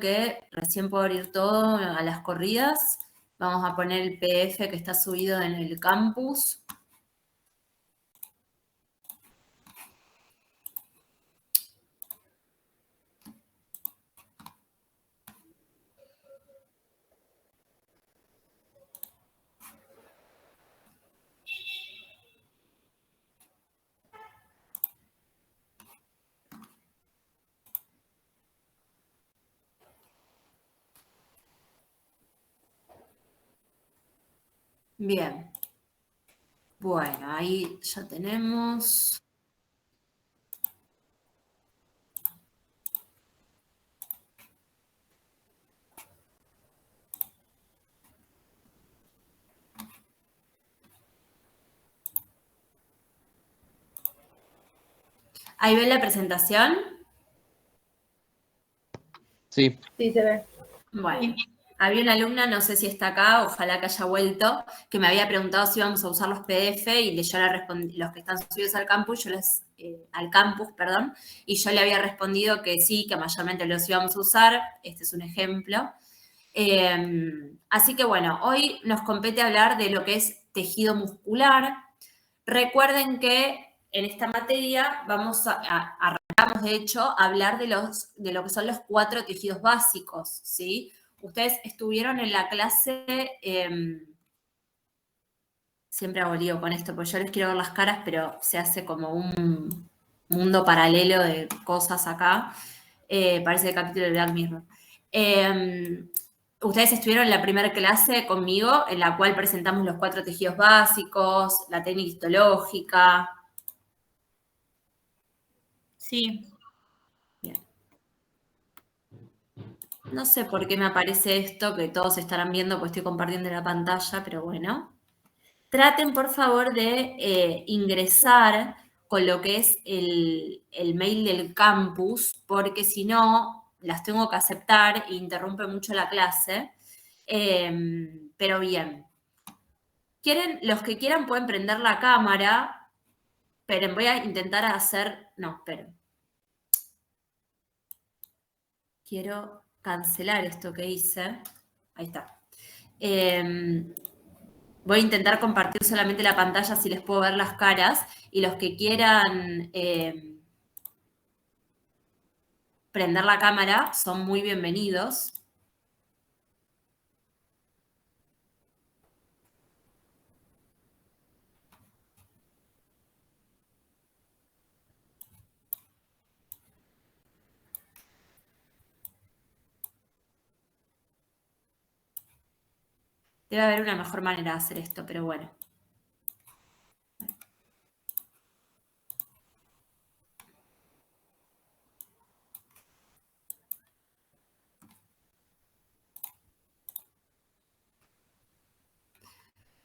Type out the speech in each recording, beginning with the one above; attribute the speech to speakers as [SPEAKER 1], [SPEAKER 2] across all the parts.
[SPEAKER 1] que recién puedo abrir todo a las corridas. Vamos a poner el PDF que está subido en el campus. Bien. Bueno, ahí ya tenemos. ¿Ahí ven la presentación?
[SPEAKER 2] Sí.
[SPEAKER 3] Sí, se ve.
[SPEAKER 1] Bueno, había una alumna, no sé si está acá, ojalá que haya vuelto, que me había preguntado si íbamos a usar los PDF y yo le respondí, los que están subidos al campus, al campus, perdón, y yo le había respondido que sí, que mayormente los íbamos a usar. Este es un ejemplo. Así que bueno, hoy nos compete hablar de lo que es tejido muscular. Recuerden que en esta materia arrancamos de hecho a hablar de lo que son los 4 tejidos básicos, ¿sí? Ustedes estuvieron en la clase, siempre hago lío con esto, porque yo les quiero ver las caras, pero se hace como un mundo paralelo de cosas acá. Parece el capítulo de Black Mirror. Ustedes estuvieron en la primera clase conmigo, en la cual presentamos los 4 tejidos básicos, la técnica histológica.
[SPEAKER 3] Sí.
[SPEAKER 1] Bien. No sé por qué me aparece esto, que todos estarán viendo, pues estoy compartiendo la pantalla, pero bueno. Traten, por favor, de ingresar con lo que es el mail del campus, porque si no, las tengo que aceptar e interrumpe mucho la clase. Pero bien. Los que quieran pueden prender la cámara. Esperen, voy a intentar hacer... No, esperen. Quiero cancelar esto que hice. Ahí está. Voy a intentar compartir solamente la pantalla si les puedo ver las caras. Y los que quieran prender la cámara son muy bienvenidos. Debe haber una mejor manera de hacer esto, pero bueno.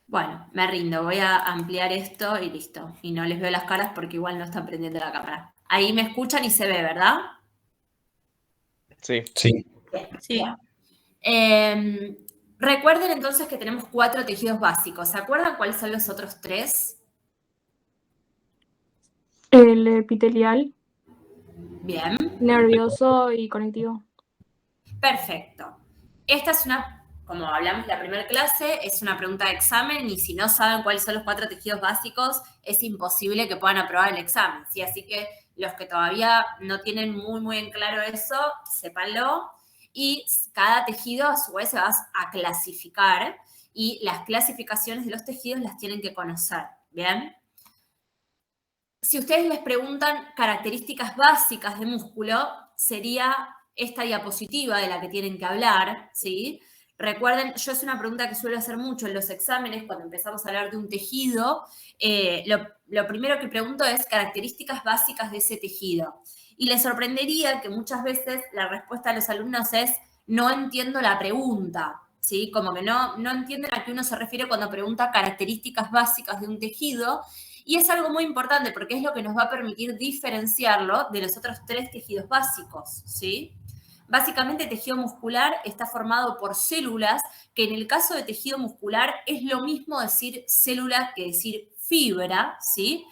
[SPEAKER 1] Bueno, me rindo. Voy a ampliar esto y listo. Y no les veo las caras porque igual no están prendiendo la cámara. Ahí me escuchan y se ve, ¿verdad?
[SPEAKER 2] Sí.
[SPEAKER 4] Sí.
[SPEAKER 3] Sí.
[SPEAKER 1] Recuerden entonces que tenemos 4 tejidos básicos. ¿Se acuerdan cuáles son los otros 3?
[SPEAKER 3] El epitelial,
[SPEAKER 1] Bien.
[SPEAKER 3] nervioso y conectivo.
[SPEAKER 1] Perfecto. Esta es como hablamos en la primera clase, es una pregunta de examen y si no saben cuáles son los 4 tejidos básicos, es imposible que puedan aprobar el examen, ¿sí? Así que los que todavía no tienen muy en claro eso, sépanlo. Y cada tejido a su vez se va a clasificar y las clasificaciones de los tejidos las tienen que conocer, ¿bien? Si ustedes les preguntan características básicas de músculo, sería esta diapositiva de la que tienen que hablar, ¿sí? Recuerden, yo es una pregunta que suelo hacer mucho en los exámenes cuando empezamos a hablar de un tejido. Lo primero que pregunto es características básicas de ese tejido. Y les sorprendería que muchas veces la respuesta de los alumnos es no entiendo la pregunta, ¿sí? Como que no entienden a qué uno se refiere cuando pregunta características básicas de un tejido. Y es algo muy importante porque es lo que nos va a permitir diferenciarlo de los otros 3 tejidos básicos, ¿sí? Básicamente, tejido muscular está formado por células, que en el caso de tejido muscular es lo mismo decir célula que decir fibra, ¿sí?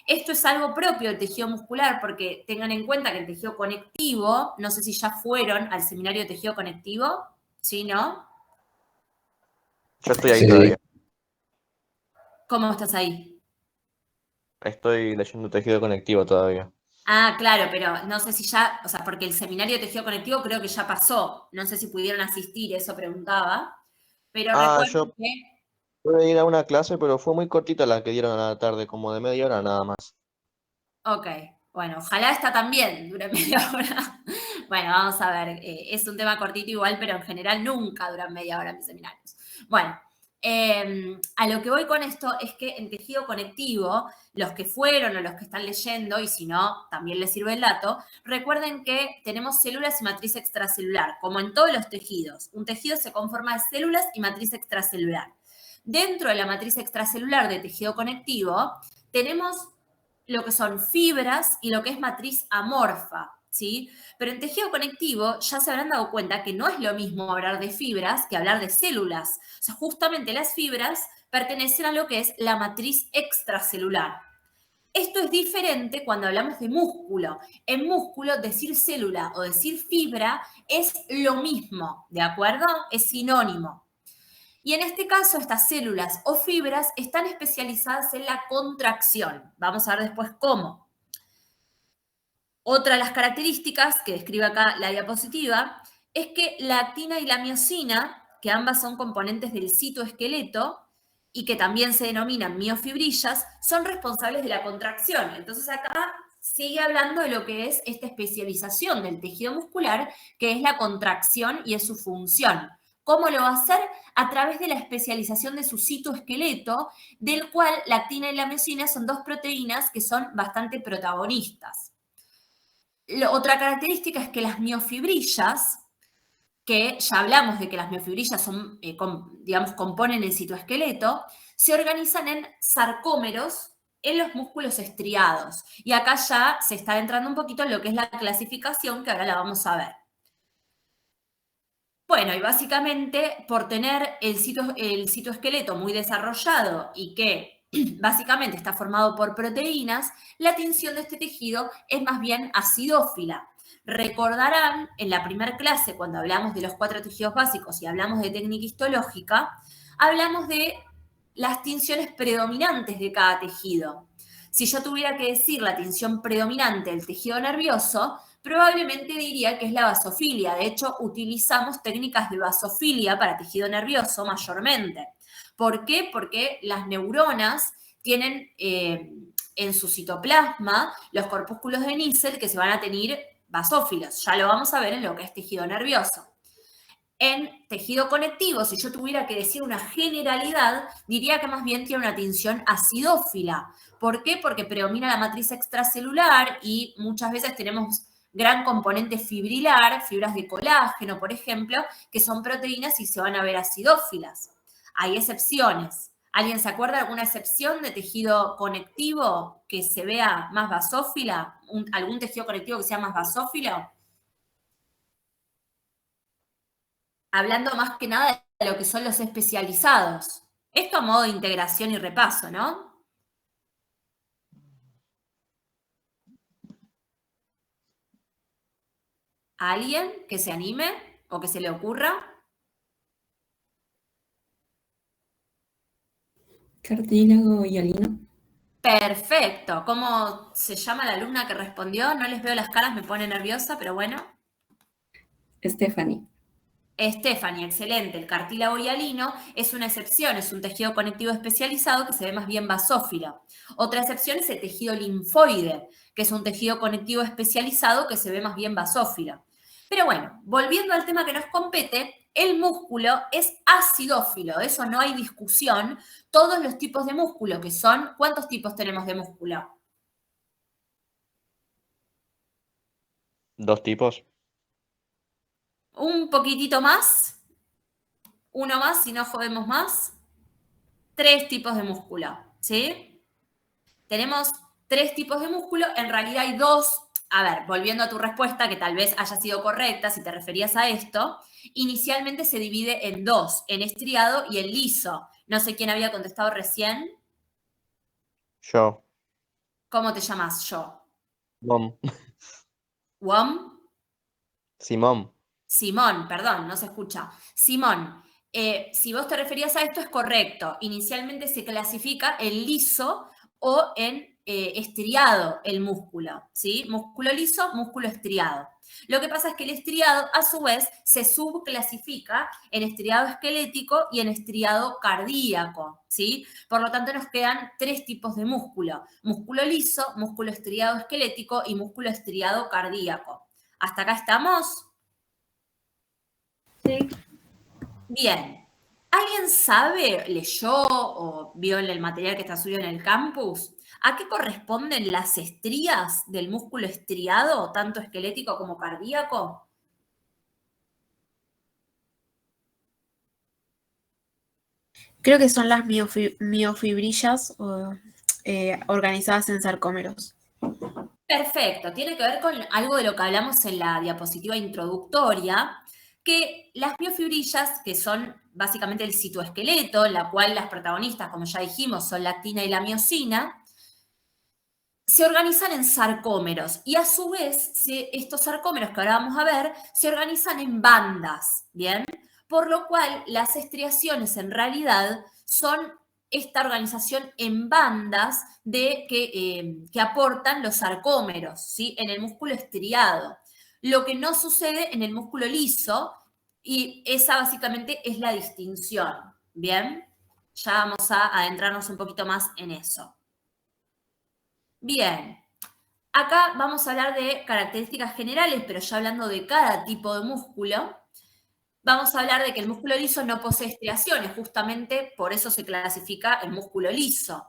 [SPEAKER 1] Esto es algo propio del tejido muscular porque tengan en cuenta que el tejido conectivo, no sé si ya fueron al seminario de tejido conectivo, ¿sí, no?
[SPEAKER 2] Yo estoy ahí
[SPEAKER 4] Sí.
[SPEAKER 2] todavía.
[SPEAKER 1] ¿Cómo estás ahí?
[SPEAKER 2] Estoy leyendo tejido conectivo todavía.
[SPEAKER 1] Ah, claro, pero no sé si ya, o sea, porque el seminario de tejido conectivo creo que ya pasó, no sé si pudieron asistir, eso preguntaba, pero recuerden
[SPEAKER 2] Yo
[SPEAKER 1] que,
[SPEAKER 2] pude ir a una clase, pero fue muy cortita la que dieron a la tarde, como de media hora nada más.
[SPEAKER 1] ok, bueno, ojalá esta también dure media hora. Bueno, vamos a ver, es un tema cortito igual, pero en general nunca duran media hora mis seminarios. Bueno, a lo que voy con esto es que en tejido conectivo, los que fueron o los que están leyendo, y si no, también les sirve el dato, recuerden que tenemos células y matriz extracelular, como en todos los tejidos. Un tejido se conforma de células y matriz extracelular. Dentro de la matriz extracelular de tejido conectivo, tenemos lo que son fibras y lo que es matriz amorfa, ¿sí? Pero en tejido conectivo ya se habrán dado cuenta que no es lo mismo hablar de fibras que hablar de células. O sea, justamente las fibras pertenecen a lo que es la matriz extracelular. Esto es diferente cuando hablamos de músculo. En músculo, decir célula o decir fibra es lo mismo, ¿de acuerdo? Es sinónimo. Y en este caso, estas células o fibras están especializadas en la contracción. Vamos a ver después cómo. Otra de las características que describe acá la diapositiva es que la actina y la miosina, que ambas son componentes del citoesqueleto y que también se denominan miofibrillas, son responsables de la contracción. Entonces acá sigue hablando de lo que es esta especialización del tejido muscular, que es la contracción y es su función. ¿Cómo lo va a hacer? A través de la especialización de su citoesqueleto, del cual la actina y la miosina son dos proteínas que son bastante protagonistas. Otra característica es que las miofibrillas, que ya hablamos de que las miofibrillas son, digamos, componen el citoesqueleto, se organizan en sarcómeros en los músculos estriados. Y acá ya se está entrando un poquito en lo que es la clasificación, que ahora la vamos a ver. Bueno, y básicamente por tener el citoesqueleto muy desarrollado y que básicamente está formado por proteínas, la tinción de este tejido es más bien acidófila. Recordarán en la primera clase, cuando hablamos de los 4 tejidos básicos y hablamos de técnica histológica, hablamos de las tinciones predominantes de cada tejido. Si yo tuviera que decir la tinción predominante del tejido nervioso, probablemente diría que es la basofilia. De hecho, utilizamos técnicas de basofilia para tejido nervioso mayormente. ¿Por qué? Porque las neuronas tienen en su citoplasma los corpúsculos de Nissl que se van a tener basófilos. Ya lo vamos a ver en lo que es tejido nervioso. En tejido conectivo, si yo tuviera que decir una generalidad, diría que más bien tiene una tinción acidófila. ¿Por qué? Porque predomina la matriz extracelular y muchas veces tenemos gran componente fibrilar, fibras de colágeno, por ejemplo, que son proteínas y se van a ver acidófilas. Hay excepciones. ¿Alguien se acuerda de alguna excepción de tejido conectivo que se vea más basófila? ¿Algún tejido conectivo que sea más basófilo? Hablando más que nada de lo que son los especializados. Esto a modo de integración y repaso, ¿no? ¿Alguien que se anime o que se le ocurra?
[SPEAKER 5] Cartílago y hialino.
[SPEAKER 1] Perfecto. ¿Cómo se llama la alumna que respondió? No les veo las caras, me pone nerviosa, pero bueno.
[SPEAKER 5] Stephanie.
[SPEAKER 1] Stephanie, excelente. El cartílago hialino es una excepción, es un tejido conectivo especializado que se ve más bien basófilo. Otra excepción es el tejido linfoide, que es un tejido conectivo especializado que se ve más bien basófilo. Pero bueno, volviendo al tema que nos compete, el músculo es acidófilo, de eso no hay discusión. Todos los tipos de músculo que son, ¿cuántos tipos tenemos de músculo?
[SPEAKER 2] 2 tipos.
[SPEAKER 1] Un poquitito más, uno más, si no jodemos más. 3 tipos de músculo, ¿sí? Tenemos 3 tipos de músculo, en realidad hay 2. A ver, volviendo a tu respuesta, que tal vez haya sido correcta si te referías a esto, inicialmente se divide en 2, en estriado y en liso. No sé quién había contestado recién.
[SPEAKER 2] Yo.
[SPEAKER 1] ¿Cómo te llamas yo?
[SPEAKER 2] Mom.
[SPEAKER 1] ¿Wom?
[SPEAKER 2] Simón.
[SPEAKER 1] Simón, perdón, no se escucha. Simón, si vos te referías a esto, es correcto. Inicialmente se clasifica en liso o en estriado el músculo, ¿sí? Músculo liso, músculo estriado. Lo que pasa es que el estriado, a su vez, se subclasifica en estriado esquelético y en estriado cardíaco, ¿sí? Por lo tanto, nos quedan 3 tipos de músculo. Músculo liso, músculo estriado esquelético y músculo estriado cardíaco. ¿Hasta acá estamos?
[SPEAKER 3] Sí.
[SPEAKER 1] Bien. ¿Alguien sabe, leyó o vio en el material que está subido en el campus, a qué corresponden las estrías del músculo estriado, tanto esquelético como cardíaco?
[SPEAKER 4] Creo que son las miofibrillas organizadas en sarcómeros.
[SPEAKER 1] Perfecto, tiene que ver con algo de lo que hablamos en la diapositiva introductoria, que las miofibrillas, que son básicamente el citoesqueleto, en la cual las protagonistas, como ya dijimos, son la actina y la miosina, se organizan en sarcómeros y a su vez estos sarcómeros que ahora vamos a ver se organizan en bandas, ¿bien? Por lo cual las estriaciones en realidad son esta organización en bandas que aportan los sarcómeros, ¿sí? En el músculo estriado. Lo que no sucede en el músculo liso y esa básicamente es la distinción, ¿bien? Ya vamos a adentrarnos un poquito más en eso. Bien, acá vamos a hablar de características generales, pero ya hablando de cada tipo de músculo, vamos a hablar de que el músculo liso no posee estriaciones, justamente por eso se clasifica el músculo liso.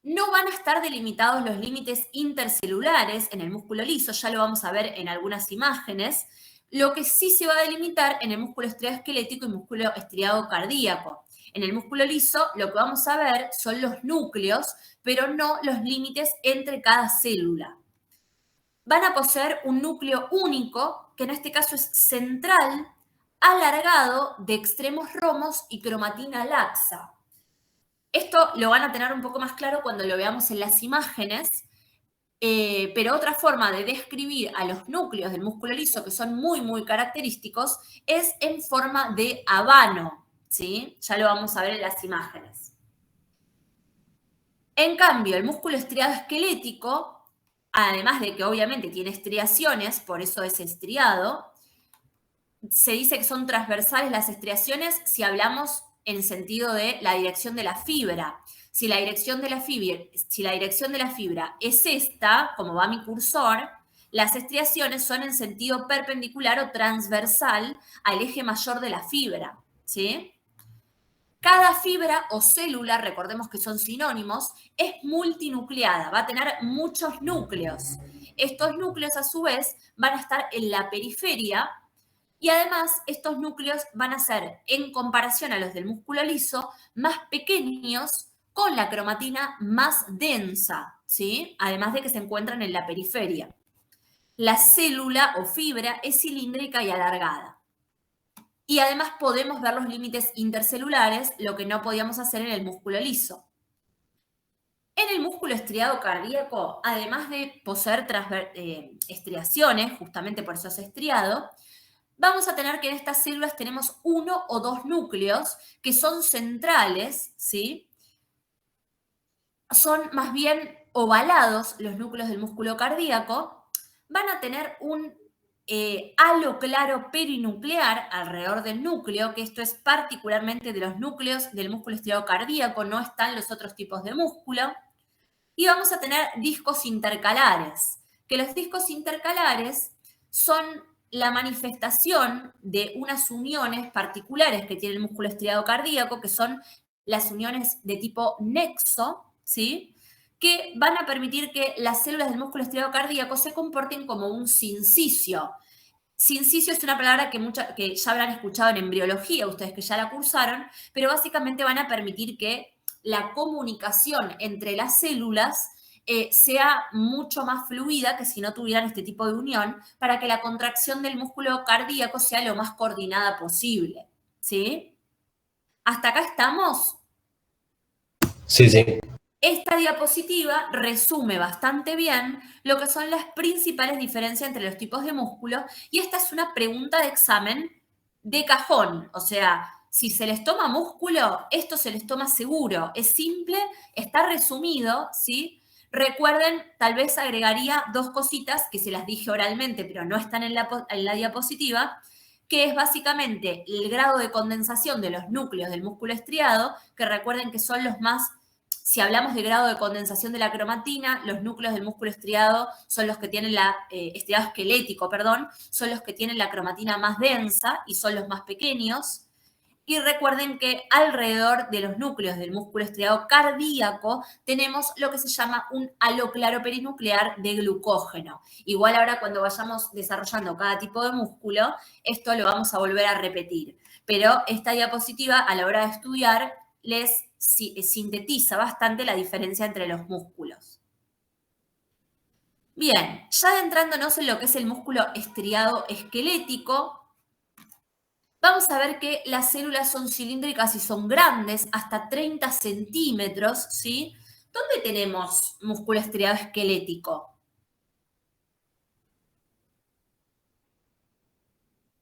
[SPEAKER 1] No van a estar delimitados los límites intercelulares en el músculo liso, ya lo vamos a ver en algunas imágenes. Lo que sí se va a delimitar en el músculo estriado esquelético y músculo estriado cardíaco. En el músculo liso lo que vamos a ver son los núcleos, pero no los límites entre cada célula. Van a poseer un núcleo único, que en este caso es central, alargado, de extremos romos y cromatina laxa. Esto lo van a tener un poco más claro cuando lo veamos en las imágenes, pero otra forma de describir a los núcleos del músculo liso, que son muy, muy característicos, es en forma de habano, ¿sí? Ya lo vamos a ver en las imágenes. En cambio, el músculo estriado esquelético, además de que obviamente tiene estriaciones, por eso es estriado, se dice que son transversales las estriaciones si hablamos en sentido de la dirección de la fibra. Si la dirección de la fibra es esta, como va mi cursor, las estriaciones son en sentido perpendicular o transversal al eje mayor de la fibra, ¿sí? Cada fibra o célula, recordemos que son sinónimos, es multinucleada, va a tener muchos núcleos. Estos núcleos, a su vez, van a estar en la periferia y además estos núcleos van a ser, en comparación a los del músculo liso, más pequeños con la cromatina más densa, ¿sí? Además de que se encuentran en la periferia. La célula o fibra es cilíndrica y alargada. Y además podemos ver los límites intercelulares, lo que no podíamos hacer en el músculo liso. En el músculo estriado cardíaco, además de poseer estriaciones, justamente por eso es estriado, vamos a tener que en estas células tenemos 1 o 2 núcleos que son centrales, ¿sí? Son más bien ovalados los núcleos del músculo cardíaco, van a tener un halo claro perinuclear alrededor del núcleo, que esto es particularmente de los núcleos del músculo estriado cardíaco, no están los otros tipos de músculo. Y vamos a tener discos intercalares, que los discos intercalares son la manifestación de unas uniones particulares que tiene el músculo estriado cardíaco, que son las uniones de tipo nexo, ¿sí? Que van a permitir que las células del músculo estriado cardíaco se comporten como un sincicio. Sincicio es una palabra que ya habrán escuchado en embriología, ustedes que ya la cursaron, pero básicamente van a permitir que la comunicación entre las células sea mucho más fluida que si no tuvieran este tipo de unión, para que la contracción del músculo cardíaco sea lo más coordinada posible, ¿sí? ¿Hasta acá estamos?
[SPEAKER 6] Sí, sí.
[SPEAKER 1] Esta diapositiva resume bastante bien lo que son las principales diferencias entre los tipos de músculo y esta es una pregunta de examen de cajón, o sea, si se les toma músculo, esto se les toma seguro, es simple, está resumido, ¿sí? Recuerden, tal vez agregaría 2 cositas que se las dije oralmente, pero no están en la diapositiva, que es básicamente el grado de condensación de los núcleos del músculo estriado, que recuerden que son los más. Si hablamos de grado de condensación de la cromatina, los núcleos del músculo estriado son los que tienen estriado esquelético, perdón, son los que tienen la cromatina más densa y son los más pequeños. Y recuerden que alrededor de los núcleos del músculo estriado cardíaco tenemos lo que se llama un halo claro perinuclear de glucógeno. Igual ahora cuando vayamos desarrollando cada tipo de músculo, esto lo vamos a volver a repetir. Pero esta diapositiva a la hora de estudiar les sintetiza bastante la diferencia entre los músculos. Bien, ya adentrándonos en lo que es el músculo estriado esquelético, vamos a ver que las células son cilíndricas y son grandes, hasta 30 centímetros, ¿sí? ¿Dónde tenemos músculo estriado esquelético?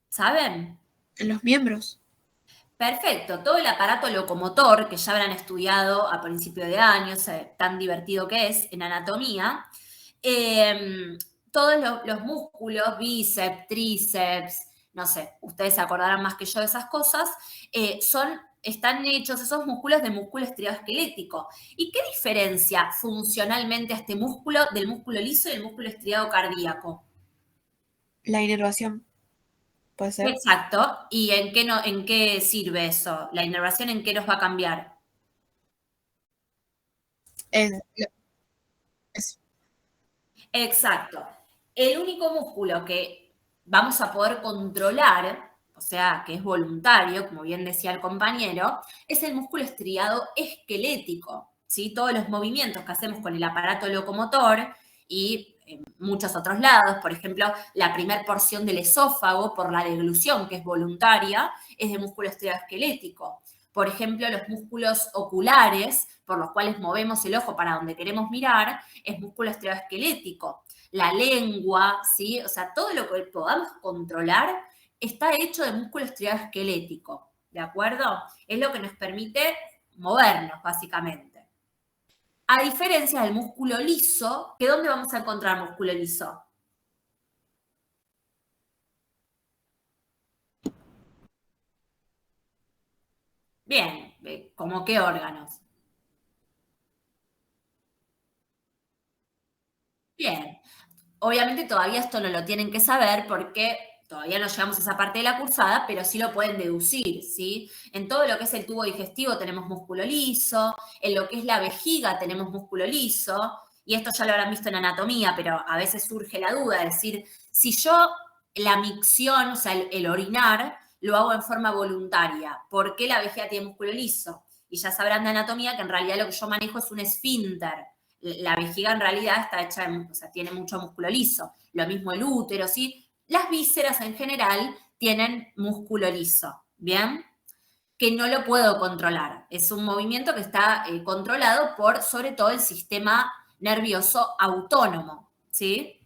[SPEAKER 1] ¿Saben?
[SPEAKER 4] En los miembros.
[SPEAKER 1] Perfecto, todo el aparato locomotor que ya habrán estudiado a principio de año, tan divertido que es en anatomía, todos los músculos, bíceps, tríceps, no sé, ustedes se acordarán más que yo de esas cosas, están hechos esos músculos de músculo estriado esquelético. ¿Y qué diferencia funcionalmente a este músculo del músculo liso y el músculo estriado cardíaco?
[SPEAKER 4] La inervación. ¿Puede ser?
[SPEAKER 1] Exacto. ¿Y en qué sirve eso? ¿La inervación en qué nos va a cambiar? Exacto. El único músculo que vamos a poder controlar, o sea, que es voluntario, como bien decía el compañero, es el músculo estriado esquelético, ¿sí? Todos los movimientos que hacemos con el aparato locomotor y en muchos otros lados, por ejemplo, la primera porción del esófago por la deglución, que es voluntaria, es de músculo estriado esquelético. Por ejemplo, los músculos oculares, por los cuales movemos el ojo para donde queremos mirar, es músculo estriado esquelético. La lengua, ¿sí? O sea, todo lo que podamos controlar está hecho de músculo estriado esquelético, ¿de acuerdo? Es lo que nos permite movernos, básicamente. A diferencia del músculo liso, ¿que dónde vamos a encontrar músculo liso? Bien, ¿cómo qué órganos? Bien, obviamente todavía esto no lo tienen que saber porque todavía no llegamos a esa parte de la cursada, pero sí lo pueden deducir, ¿sí? En todo lo que es el tubo digestivo tenemos músculo liso, en lo que es la vejiga tenemos músculo liso, y esto ya lo habrán visto en anatomía, pero a veces surge la duda, es decir, si yo la micción, o sea, el orinar, lo hago en forma voluntaria, ¿por qué la vejiga tiene músculo liso? Y ya sabrán de anatomía que en realidad lo que yo manejo es un esfínter. La vejiga en realidad está hecha, o sea, tiene mucho músculo liso. Lo mismo el útero, ¿sí? Las vísceras en general tienen músculo liso, ¿bien? Que no lo puedo controlar. Es un movimiento que está controlado por, sobre todo, el sistema nervioso autónomo, ¿sí?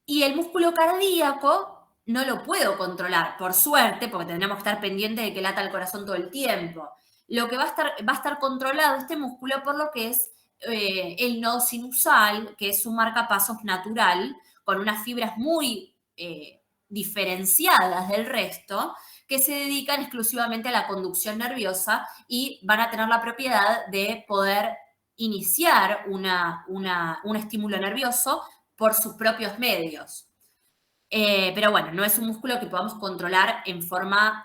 [SPEAKER 1] Y el músculo cardíaco no lo puedo controlar, por suerte, porque tendríamos que estar pendientes de que lata el corazón todo el tiempo. Lo que va a estar controlado este músculo por lo que es el nodo sinusal, que es un marcapasos natural, con unas fibras muy diferenciadas del resto, que se dedican exclusivamente a la conducción nerviosa y van a tener la propiedad de poder iniciar un estímulo nervioso por sus propios medios. Pero bueno, no es un músculo que podamos controlar en forma,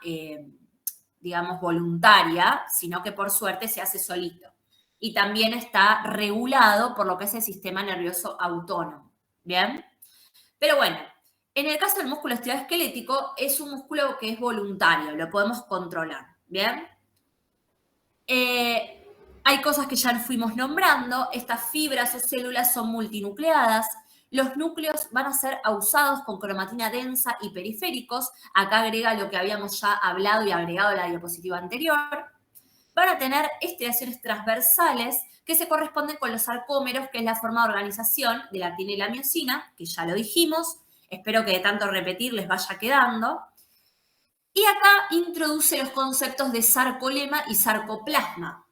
[SPEAKER 1] digamos, voluntaria, sino que por suerte se hace solito. Y también está regulado por lo que es el sistema nervioso autónomo. ¿Bien? Pero bueno, en el caso del músculo estriado esquelético, es un músculo que es voluntario, lo podemos controlar. ¿Bien? Hay cosas que ya fuimos nombrando, estas fibras o células son multinucleadas, los núcleos van a ser ausados con cromatina densa y periféricos, acá agrega lo que habíamos ya hablado y agregado en la diapositiva anterior, van a tener estriaciones transversales que se corresponden con los sarcómeros, que es la forma de organización de la actina y la miosina, que ya lo dijimos. Espero que de tanto repetir les vaya quedando. Y acá introduce los conceptos de sarcolema y sarcoplasma.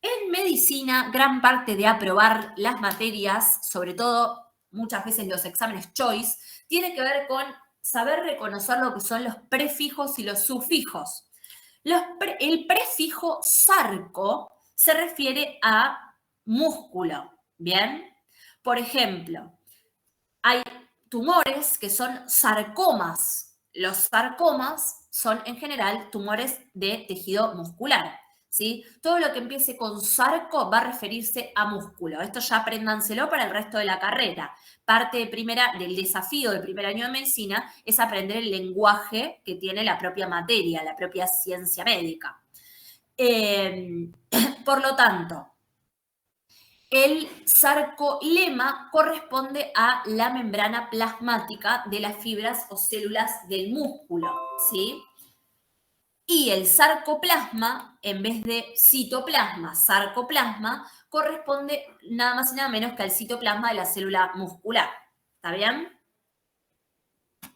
[SPEAKER 1] En medicina, gran parte de aprobar las materias, sobre todo muchas veces los exámenes choice, tiene que ver con saber reconocer lo que son los prefijos y los sufijos. El prefijo sarco se refiere a músculo, ¿bien? Por ejemplo, hay tumores que son sarcomas. Los sarcomas son, en general, tumores de tejido muscular, ¿sí? Todo lo que empiece con sarco va a referirse a músculo. Esto ya apréndanselo para el resto de la carrera. Parte del desafío del primer año de medicina es aprender el lenguaje que tiene la propia materia, la propia ciencia médica. Por lo tanto, el sarcolema corresponde a la membrana plasmática de las fibras o células del músculo, ¿sí? Y el sarcoplasma, en vez de citoplasma, sarcoplasma, corresponde nada más y nada menos que al citoplasma de la célula muscular. ¿Está bien?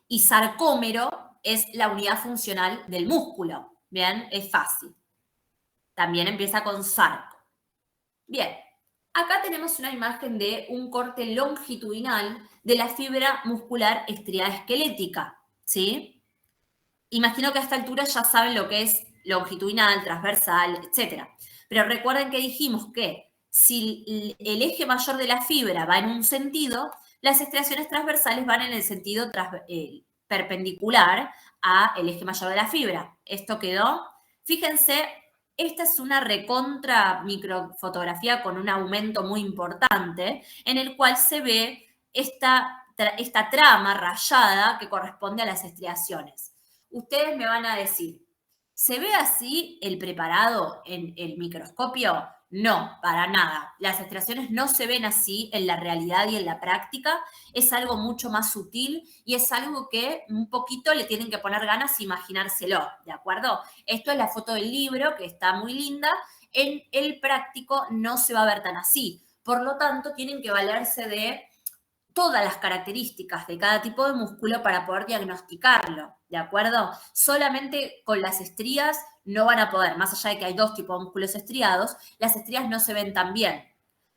[SPEAKER 1] Y sarcómero es la unidad funcional del músculo. ¿Bien? Es fácil. También empieza con sarco. Bien. Acá tenemos una imagen de un corte longitudinal de la fibra muscular estriada esquelética, ¿sí? Imagino que a esta altura ya saben lo que es longitudinal, transversal, etc. Pero recuerden que dijimos que si el eje mayor de la fibra va en un sentido, las estriaciones transversales van en el sentido perpendicular al eje mayor de la fibra. ¿Esto quedó? Fíjense, esta es una recontra microfotografía con un aumento muy importante en el cual se ve esta trama rayada que corresponde a las estriaciones. Ustedes me van a decir, ¿se ve así el preparado en el microscopio? No, para nada. Las estriaciones no se ven así en la realidad y en la práctica. Es algo mucho más sutil y es algo que un poquito le tienen que poner ganas de imaginárselo, ¿de acuerdo? Esto es la foto del libro, que está muy linda. En el práctico no se va a ver tan así. Por lo tanto, tienen que valerse de todas las características de cada tipo de músculo para poder diagnosticarlo, ¿de acuerdo? Solamente con las estrías no van a poder, más allá de que hay dos tipos de músculos estriados, las estrías no se ven tan bien.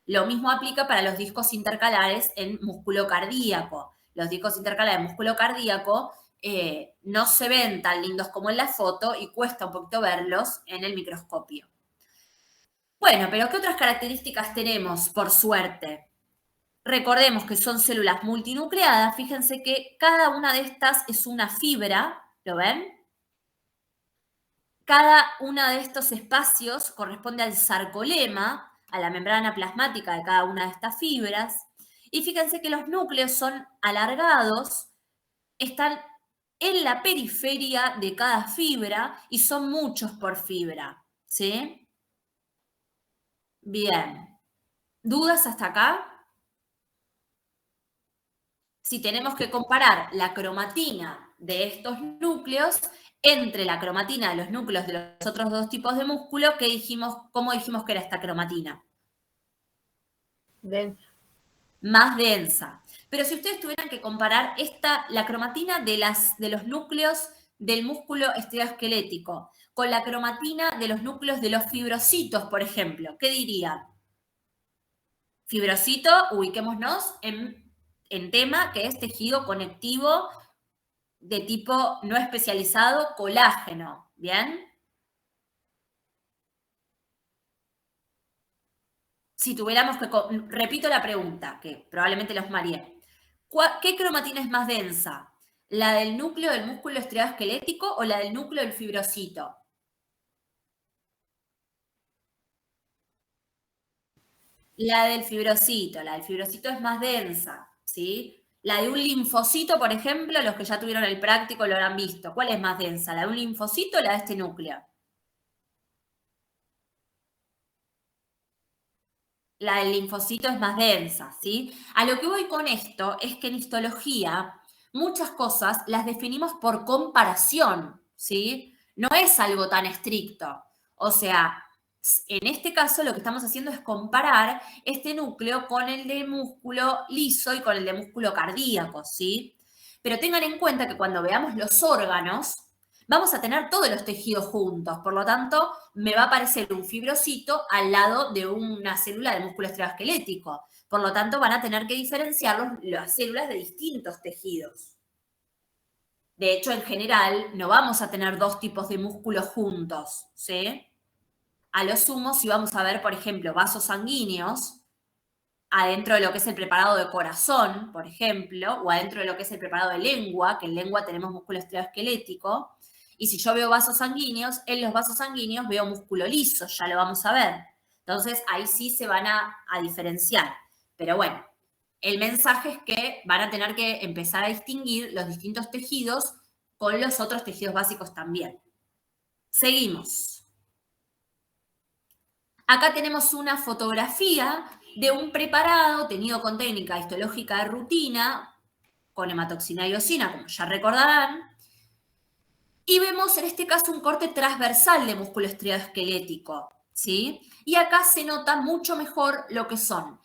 [SPEAKER 1] Lo mismo aplica para los discos intercalares en músculo cardíaco. Los discos intercalares en músculo cardíaco no se ven tan lindos como en la foto y cuesta un poquito verlos en el microscopio. Bueno, pero ¿qué otras características tenemos, por suerte? Recordemos que son células multinucleadas. Fíjense que cada una de estas es una fibra, ¿lo ven? Cada uno de estos espacios corresponde al sarcolema, a la membrana plasmática de cada una de estas fibras. Y fíjense que los núcleos son alargados, están en la periferia de cada fibra y son muchos por fibra, ¿sí? Bien. ¿Dudas hasta acá? Si tenemos que comparar la cromatina de estos núcleos entre la cromatina de los núcleos de los otros dos tipos de músculo, ¿cómo dijimos que era esta cromatina?
[SPEAKER 6] Densa.
[SPEAKER 1] Más densa. Pero si ustedes tuvieran que comparar la cromatina de los núcleos del músculo estriado-esquelético con la cromatina de los núcleos de los fibrocitos, por ejemplo, ¿qué dirían? Fibrocito, ubiquémonos en tema que es tejido conectivo de tipo no especializado, colágeno, ¿bien? Si tuviéramos que, repito la pregunta, que probablemente los mareé. ¿Qué cromatina es más densa? ¿La del núcleo del músculo estriado esquelético o la del núcleo del fibrocito? La del fibrocito es más densa, ¿sí? La de un linfocito, por ejemplo, los que ya tuvieron el práctico lo habrán visto. ¿Cuál es más densa? ¿La de un linfocito o la de este núcleo? La del linfocito es más densa, ¿sí? A lo que voy con esto es que en histología muchas cosas las definimos por comparación, ¿sí? No es algo tan estricto. O sea, En este caso, lo que estamos haciendo es comparar este núcleo con el de músculo liso y con el de músculo cardíaco, ¿sí? Pero tengan en cuenta que cuando veamos los órganos, vamos a tener todos los tejidos juntos. Por lo tanto, me va a aparecer un fibrocito al lado de una célula de músculo estriado-esquelético. Por lo tanto, van a tener que diferenciar las células de distintos tejidos. De hecho, en general, no vamos a tener dos tipos de músculos juntos, ¿sí? A lo sumo, si vamos a ver, por ejemplo, vasos sanguíneos, adentro de lo que es el preparado de corazón, por ejemplo, o adentro de lo que es el preparado de lengua, que en lengua tenemos músculo estriado-esquelético, y si yo veo vasos sanguíneos, en los vasos sanguíneos veo músculo liso, ya lo vamos a ver. Entonces, ahí sí se van a diferenciar. Pero bueno, el mensaje es que van a tener que empezar a distinguir los distintos tejidos con los otros tejidos básicos también. Seguimos. Acá tenemos una fotografía de un preparado tenido con técnica histológica de rutina, con hematoxina y eosina, como ya recordarán, y vemos en este caso un corte transversal de músculo estriado-esquelético, ¿sí? Y acá se nota mucho mejor lo que son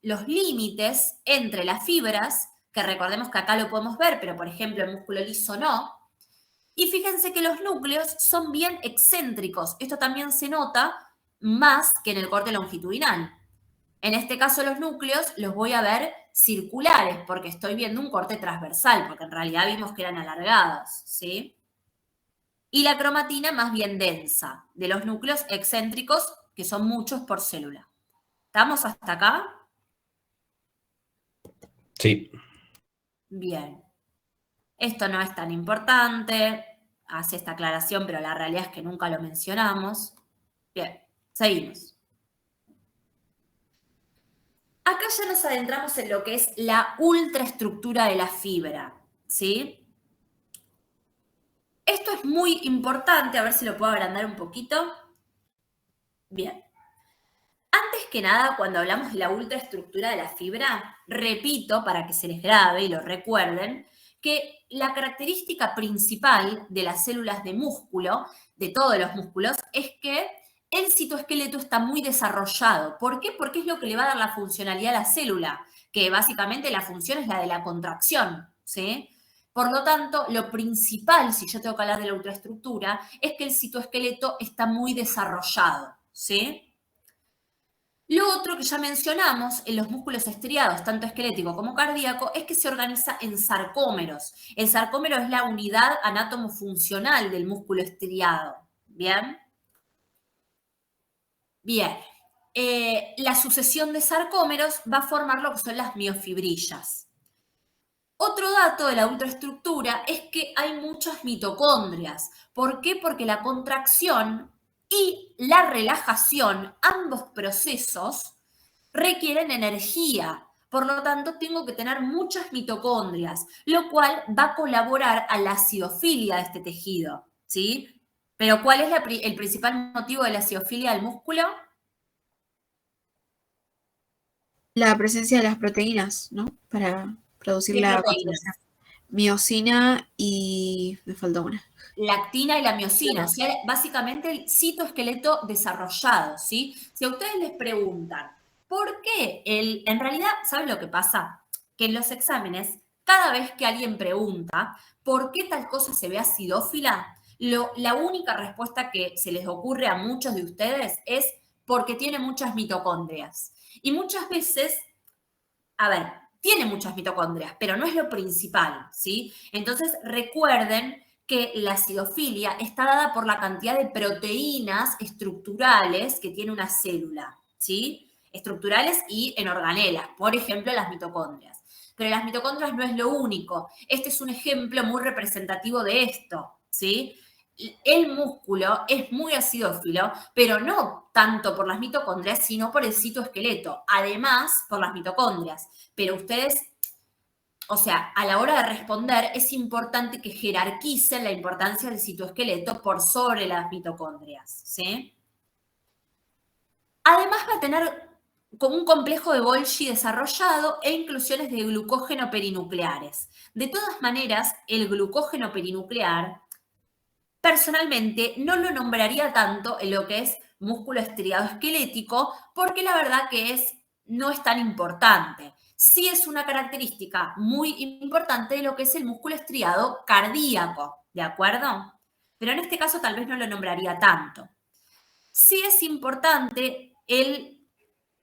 [SPEAKER 1] los límites entre las fibras, que recordemos que acá lo podemos ver, pero por ejemplo el músculo liso no. Y fíjense que los núcleos son bien excéntricos. Esto también se nota más que en el corte longitudinal. En este caso los núcleos los voy a ver circulares porque estoy viendo un corte transversal, porque en realidad vimos que eran alargados, ¿sí? Y la cromatina más bien densa, de los núcleos excéntricos, que son muchos por célula. ¿Estamos hasta acá?
[SPEAKER 6] Sí.
[SPEAKER 1] Bien. Esto no es tan importante, hace esta aclaración, pero la realidad es que nunca lo mencionamos. Bien, seguimos. Acá ya nos adentramos en lo que es la ultraestructura de la fibra, ¿sí? Esto es muy importante, a ver si lo puedo agrandar un poquito. Bien. Antes que nada, cuando hablamos de la ultraestructura de la fibra, repito, para que se les grabe y lo recuerden, que la característica principal de las células de músculo, de todos los músculos, es que el citoesqueleto está muy desarrollado. ¿Por qué? Porque es lo que le va a dar la funcionalidad a la célula, que básicamente la función es la de la contracción, ¿sí? Por lo tanto, lo principal, si yo tengo que hablar de la ultraestructura, es que el citoesqueleto está muy desarrollado, ¿sí? Lo otro que ya mencionamos en los músculos estriados, tanto esquelético como cardíaco, es que se organiza en sarcómeros. El sarcómero es la unidad anátomo-funcional del músculo estriado. ¿Bien? Bien. La sucesión de sarcómeros va a formar lo que son las miofibrillas. Otro dato de la ultraestructura es que hay muchas mitocondrias. ¿Por qué? Porque la contracción y la relajación, ambos procesos, requieren energía. Por lo tanto, tengo que tener muchas mitocondrias, lo cual va a colaborar a la acidofilia de este tejido, ¿sí? Pero ¿cuál es el principal motivo de la acidofilia del músculo?
[SPEAKER 4] La presencia de las proteínas, ¿no? Para producir
[SPEAKER 1] ¿Qué
[SPEAKER 4] la
[SPEAKER 1] proteínas?
[SPEAKER 4] contracción. Miosina y me falta una.
[SPEAKER 1] La actina y la miosina, o sea, básicamente el citoesqueleto desarrollado, ¿sí? Si a ustedes les preguntan, ¿por qué? En realidad, ¿saben lo que pasa? Que en los exámenes, cada vez que alguien pregunta, ¿por qué tal cosa se ve acidófila? La única respuesta que se les ocurre a muchos de ustedes es porque tiene muchas mitocondrias. Y muchas veces, a ver, tiene muchas mitocondrias, pero no es lo principal, ¿sí? Entonces, recuerden que la acidofilia está dada por la cantidad de proteínas estructurales que tiene una célula, ¿sí? Estructurales y en organelas, por ejemplo, las mitocondrias. Pero las mitocondrias no es lo único. Este es un ejemplo muy representativo de esto, ¿sí? El músculo es muy acidófilo, pero no tanto por las mitocondrias, sino por el citoesqueleto, además por las mitocondrias. Pero ustedes, o sea, a la hora de responder es importante que jerarquicen la importancia del citoesqueleto por sobre las mitocondrias, ¿sí? Además va a tener como un complejo de Golgi desarrollado e inclusiones de glucógeno perinucleares. De todas maneras, el glucógeno perinuclear, personalmente, no lo nombraría tanto en lo que es músculo estriado esquelético, porque la verdad que no es tan importante. Sí es una característica muy importante de lo que es el músculo estriado cardíaco, ¿de acuerdo? Pero en este caso tal vez no lo nombraría tanto. Sí es importante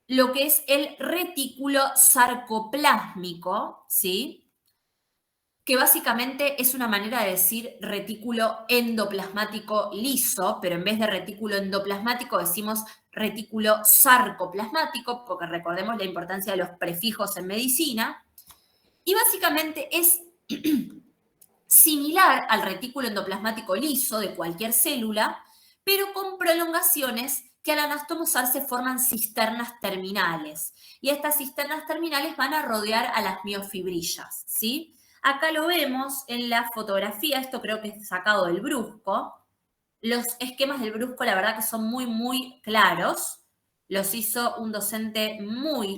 [SPEAKER 1] lo que es el retículo sarcoplásmico, ¿sí? Que básicamente es una manera de decir retículo endoplasmático liso, pero en vez de retículo endoplasmático decimos retículo sarcoplasmático, porque recordemos la importancia de los prefijos en medicina. Y básicamente es similar al retículo endoplasmático liso de cualquier célula, pero con prolongaciones que al anastomosar se forman cisternas terminales. Y estas cisternas terminales van a rodear a las miofibrillas, ¿sí? Acá lo vemos en la fotografía, esto creo que es sacado del Brusco. Los esquemas del Brusco, la verdad que son muy, muy claros. Los hizo un docente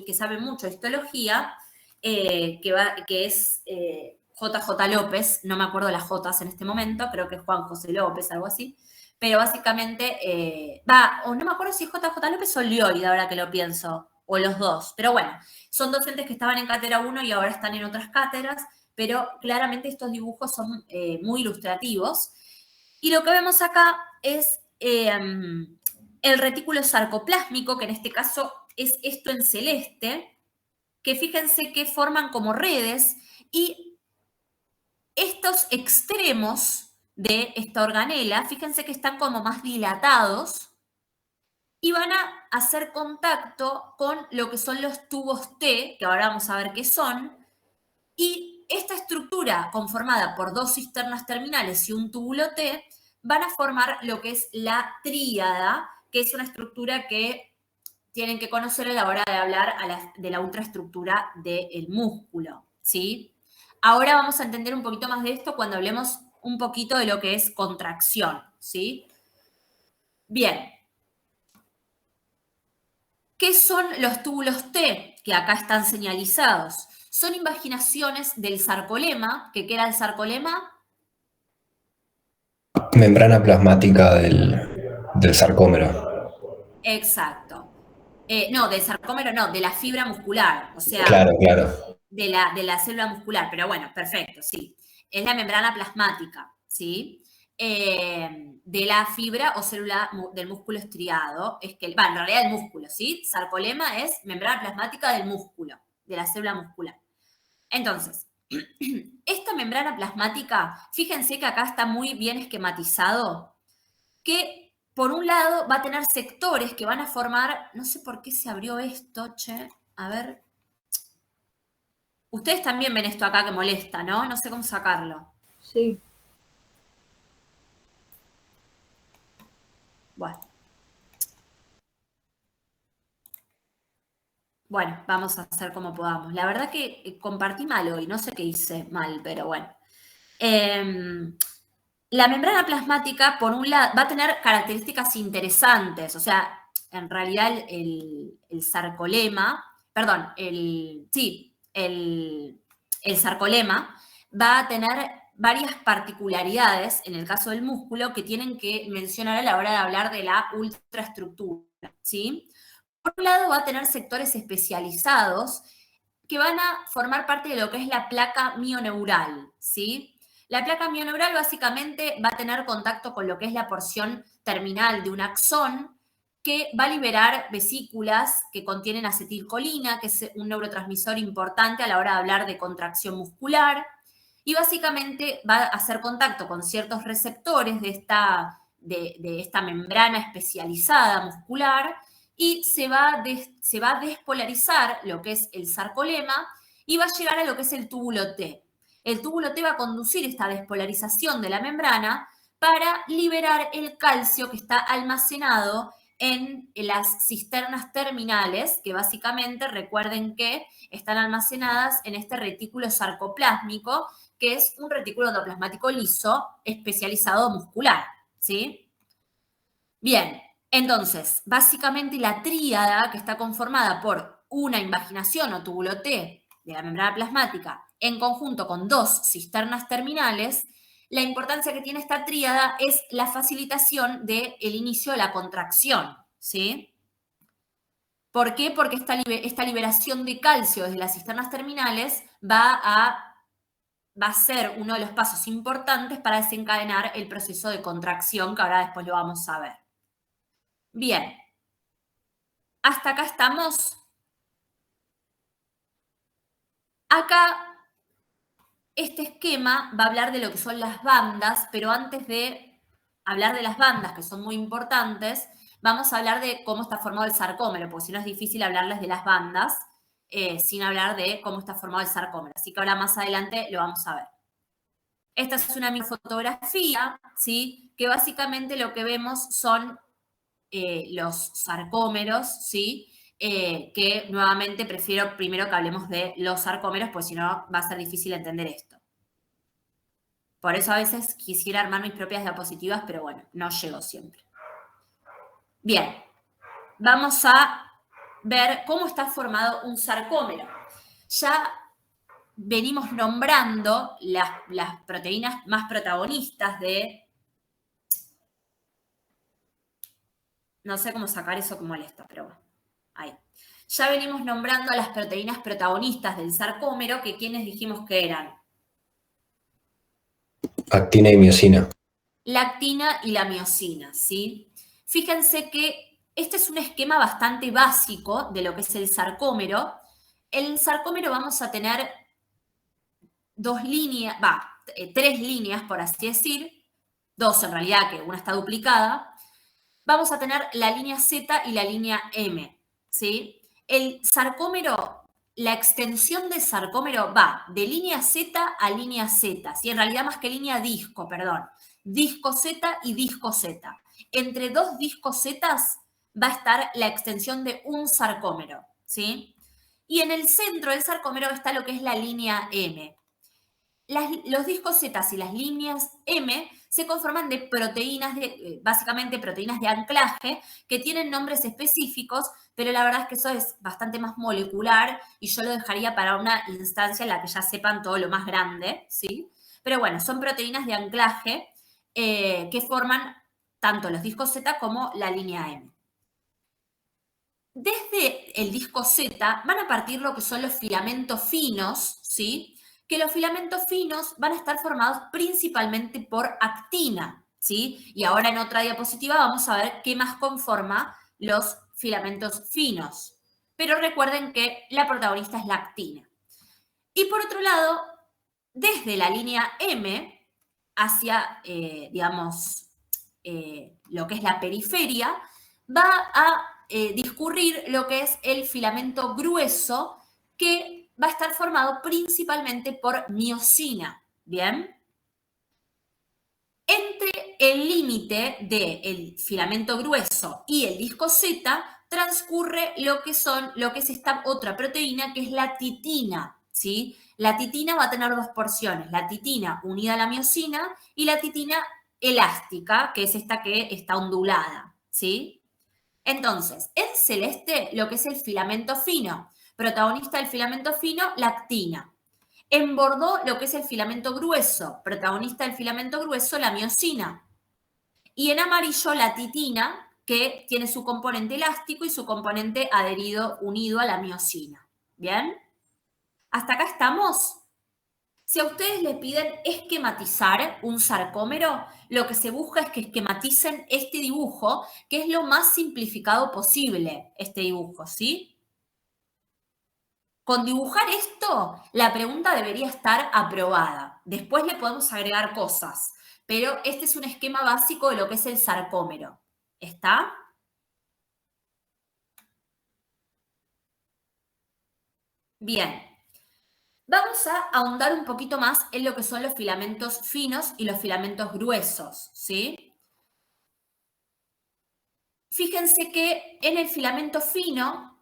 [SPEAKER 1] que sabe mucho de histología, que es JJ López, no me acuerdo las Jotas en este momento, creo que es Juan José López, algo así. Pero básicamente, o no me acuerdo si es JJ López o Liori, ahora que lo pienso, o los dos. Pero bueno, son docentes que estaban en cátedra 1 y ahora están en otras cátedras, pero claramente estos dibujos son muy ilustrativos. Y lo que vemos acá es el retículo sarcoplásmico, que en este caso es esto en celeste, que fíjense que forman como redes, y estos extremos de esta organela, fíjense que están como más dilatados y van a hacer contacto con lo que son los tubos T, que ahora vamos a ver qué son, y esta estructura conformada por dos cisternas terminales y un túbulo T van a formar lo que es la tríada, que es una estructura que tienen que conocer a la hora de hablar de la ultraestructura del músculo, ¿sí? Ahora vamos a entender un poquito más de esto cuando hablemos un poquito de lo que es contracción, ¿sí? Bien. ¿Qué son los túbulos T? Que acá están señalizados. Son invaginaciones del sarcolema. ¿Qué era el sarcolema?
[SPEAKER 6] Membrana plasmática del sarcómero.
[SPEAKER 1] Exacto. No, del sarcómero no, de la fibra muscular. O sea,
[SPEAKER 6] Claro.
[SPEAKER 1] de la célula muscular. Pero bueno, perfecto, sí. Es la membrana plasmática, ¿sí? De la fibra o célula del músculo estriado. En realidad el músculo, ¿sí? Sarcolema es membrana plasmática del músculo, de la célula muscular. Entonces, esta membrana plasmática, fíjense que acá está muy bien esquematizado, que por un lado va a tener sectores que van a formar, no sé por qué se abrió esto, a ver. Ustedes también ven esto acá que molesta, ¿no? No sé cómo sacarlo.
[SPEAKER 3] Sí.
[SPEAKER 1] Bueno, vamos a hacer como podamos. La verdad que compartí mal hoy, no sé qué hice mal, pero bueno. La membrana plasmática, por un lado, va a tener características interesantes. O sea, en realidad el sarcolema, perdón, el sarcolema va a tener varias particularidades, en el caso del músculo, que tienen que mencionar a la hora de hablar de la ultraestructura, ¿sí? Por un lado, va a tener sectores especializados que van a formar parte de lo que es la placa mioneural, ¿sí? La placa mioneural básicamente va a tener contacto con lo que es la porción terminal de un axón, que va a liberar vesículas que contienen acetilcolina, que es un neurotransmisor importante a la hora de hablar de contracción muscular, y básicamente va a hacer contacto con ciertos receptores de esta membrana especializada muscular, y se va a despolarizar lo que es el sarcolema y va a llegar a lo que es el túbulo T. El túbulo T va a conducir esta despolarización de la membrana para liberar el calcio que está almacenado en las cisternas terminales, que básicamente recuerden que están almacenadas en este retículo sarcoplásmico, que es un retículo endoplasmático liso especializado muscular, ¿sí? Bien. Entonces, básicamente la tríada, que está conformada por una invaginación o túbulo T de la membrana plasmática en conjunto con dos cisternas terminales, la importancia que tiene esta tríada es la facilitación del inicio de la contracción, ¿sí? ¿Por qué? Porque esta liberación de calcio desde las cisternas terminales va a ser uno de los pasos importantes para desencadenar el proceso de contracción, que ahora después lo vamos a ver. Bien. ¿Hasta acá estamos? Acá, este esquema va a hablar de lo que son las bandas, pero antes de hablar de las bandas, que son muy importantes, vamos a hablar de cómo está formado el sarcómero, porque si no es difícil hablarles de las bandas sin hablar de cómo está formado el sarcómero. Así que ahora más adelante lo vamos a ver. Esta es una microfotografía, ¿sí? Que básicamente lo que vemos son los sarcómeros, ¿sí? Que nuevamente prefiero primero que hablemos de los sarcómeros, pues si no va a ser difícil entender esto. Por eso a veces quisiera armar mis propias diapositivas, pero bueno, no llego siempre. Bien, vamos a ver cómo está formado un sarcómero. Ya venimos nombrando las proteínas más protagonistas de... No sé cómo sacar eso que molesta, pero bueno, ahí. Ya venimos nombrando a las proteínas protagonistas del sarcómero, que quienes dijimos que eran.
[SPEAKER 6] Actina y miosina.
[SPEAKER 1] La actina y la miosina, ¿sí? Fíjense que este es un esquema bastante básico de lo que es el sarcómero. En el sarcómero vamos a tener tres líneas, por así decir, dos en realidad, que una está duplicada. Vamos a tener la línea Z y la línea M, ¿sí? El sarcómero, la extensión del sarcómero va de línea Z a línea Z, ¿sí? En realidad más que línea disco, perdón. Disco Z y disco Z. Entre dos discos Z va a estar la extensión de un sarcómero, ¿sí? Y en el centro del sarcómero está lo que es la línea M. Los discos Z y las líneas M se conforman de proteínas, básicamente proteínas de anclaje, que tienen nombres específicos, pero la verdad es que eso es bastante más molecular y yo lo dejaría para una instancia en la que ya sepan todo lo más grande, ¿sí? Pero bueno, son proteínas de anclaje que forman tanto los discos Z como la línea M. Desde el disco Z van a partir lo que son los filamentos finos, ¿sí? Que los filamentos finos van a estar formados principalmente por actina, ¿sí? Y ahora en otra diapositiva vamos a ver qué más conforma los filamentos finos. Pero recuerden que la protagonista es la actina. Y por otro lado, desde la línea M hacia, lo que es la periferia, va a discurrir lo que es el filamento grueso, que va a estar formado principalmente por miosina, ¿bien? Entre el límite del filamento grueso y el disco Z transcurre lo que es esta otra proteína, que es la titina, ¿sí? La titina va a tener dos porciones, la titina unida a la miosina y la titina elástica, que es esta que está ondulada, ¿sí? Entonces, en celeste lo que es el filamento fino, protagonista del filamento fino, la actina. En bordó lo que es el filamento grueso, protagonista del filamento grueso, la miosina. Y en amarillo la titina, que tiene su componente elástico y su componente adherido, unido a la miosina. ¿Bien? ¿Hasta acá estamos? Si a ustedes les piden esquematizar un sarcómero, lo que se busca es que esquematicen este dibujo, que es lo más simplificado posible, este dibujo, ¿sí? Con dibujar esto, la pregunta debería estar aprobada. Después le podemos agregar cosas, pero este es un esquema básico de lo que es el sarcómero. ¿Está? Bien. Vamos a ahondar un poquito más en lo que son los filamentos finos y los filamentos gruesos, ¿sí? Fíjense que en el filamento fino,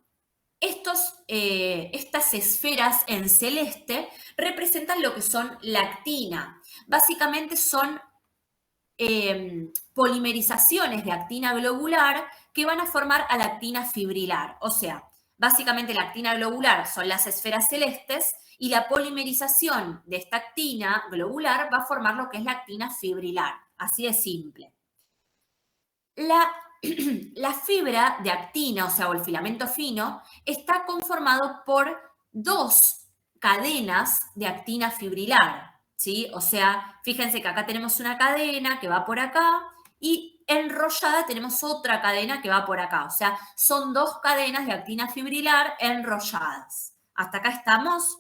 [SPEAKER 1] estas esferas en celeste representan lo que son la actina. Básicamente son polimerizaciones de actina globular que van a formar a la actina fibrilar. O sea, básicamente la actina globular son las esferas celestes y la polimerización de esta actina globular va a formar lo que es la actina fibrilar. Así de simple. La la fibra de actina, o el filamento fino, está conformado por 2 cadenas de actina fibrilar, ¿sí? O sea, fíjense que acá tenemos una cadena que va por acá y enrollada tenemos otra cadena que va por acá. O sea, son 2 cadenas de actina fibrilar enrolladas. ¿Hasta acá estamos?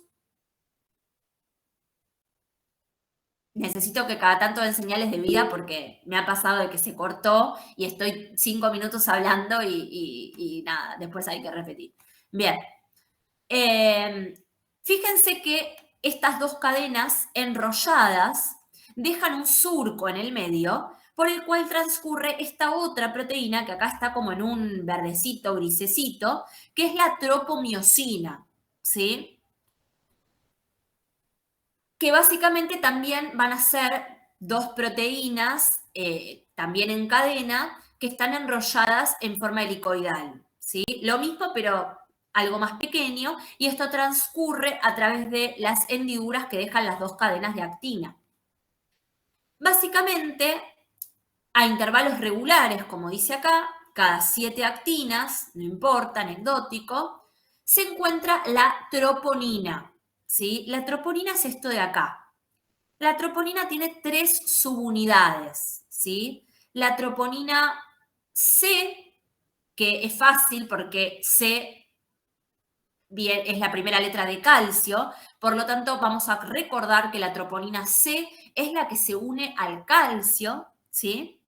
[SPEAKER 1] Necesito que cada tanto den señales de vida porque me ha pasado de que se cortó y estoy 5 minutos hablando y nada, después hay que repetir. Bien. Fíjense que estas 2 cadenas enrolladas dejan un surco en el medio por el cual transcurre esta otra proteína que acá está como en un verdecito, grisecito, que es la tropomiosina, ¿sí? Que básicamente también van a ser 2 proteínas, también en cadena, que están enrolladas en forma helicoidal, ¿sí? Lo mismo, pero algo más pequeño, y esto transcurre a través de las hendiduras que dejan las 2 cadenas de actina. Básicamente, a intervalos regulares, como dice acá, cada 7 actinas, no importa, anecdótico, se encuentra la troponina, ¿sí? La troponina es esto de acá. La troponina tiene 3 subunidades, ¿sí? La troponina C, que es fácil porque C bien, es la primera letra de calcio, por lo tanto vamos a recordar que la troponina C es la que se une al calcio, ¿sí?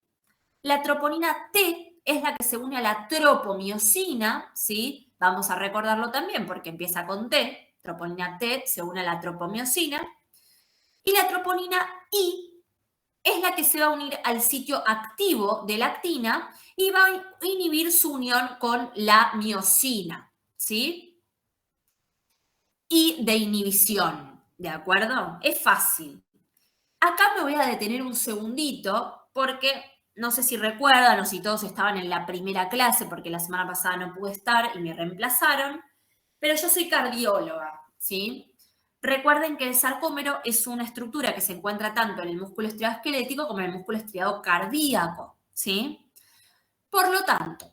[SPEAKER 1] La troponina T es la que se une a la tropomiosina, ¿sí? Vamos a recordarlo también porque empieza con T, troponina T se une a la tropomiosina. Y la troponina I es la que se va a unir al sitio activo de la actina y va a inhibir su unión con la miosina, ¿sí? Y de inhibición, ¿de acuerdo? Es fácil. Acá me voy a detener un segundito porque no sé si recuerdan o si todos estaban en la primera clase porque la semana pasada no pude estar y me reemplazaron, pero yo soy cardióloga, ¿sí? Recuerden que el sarcómero es una estructura que se encuentra tanto en el músculo estriado esquelético como en el músculo estriado cardíaco, ¿sí? Por lo tanto,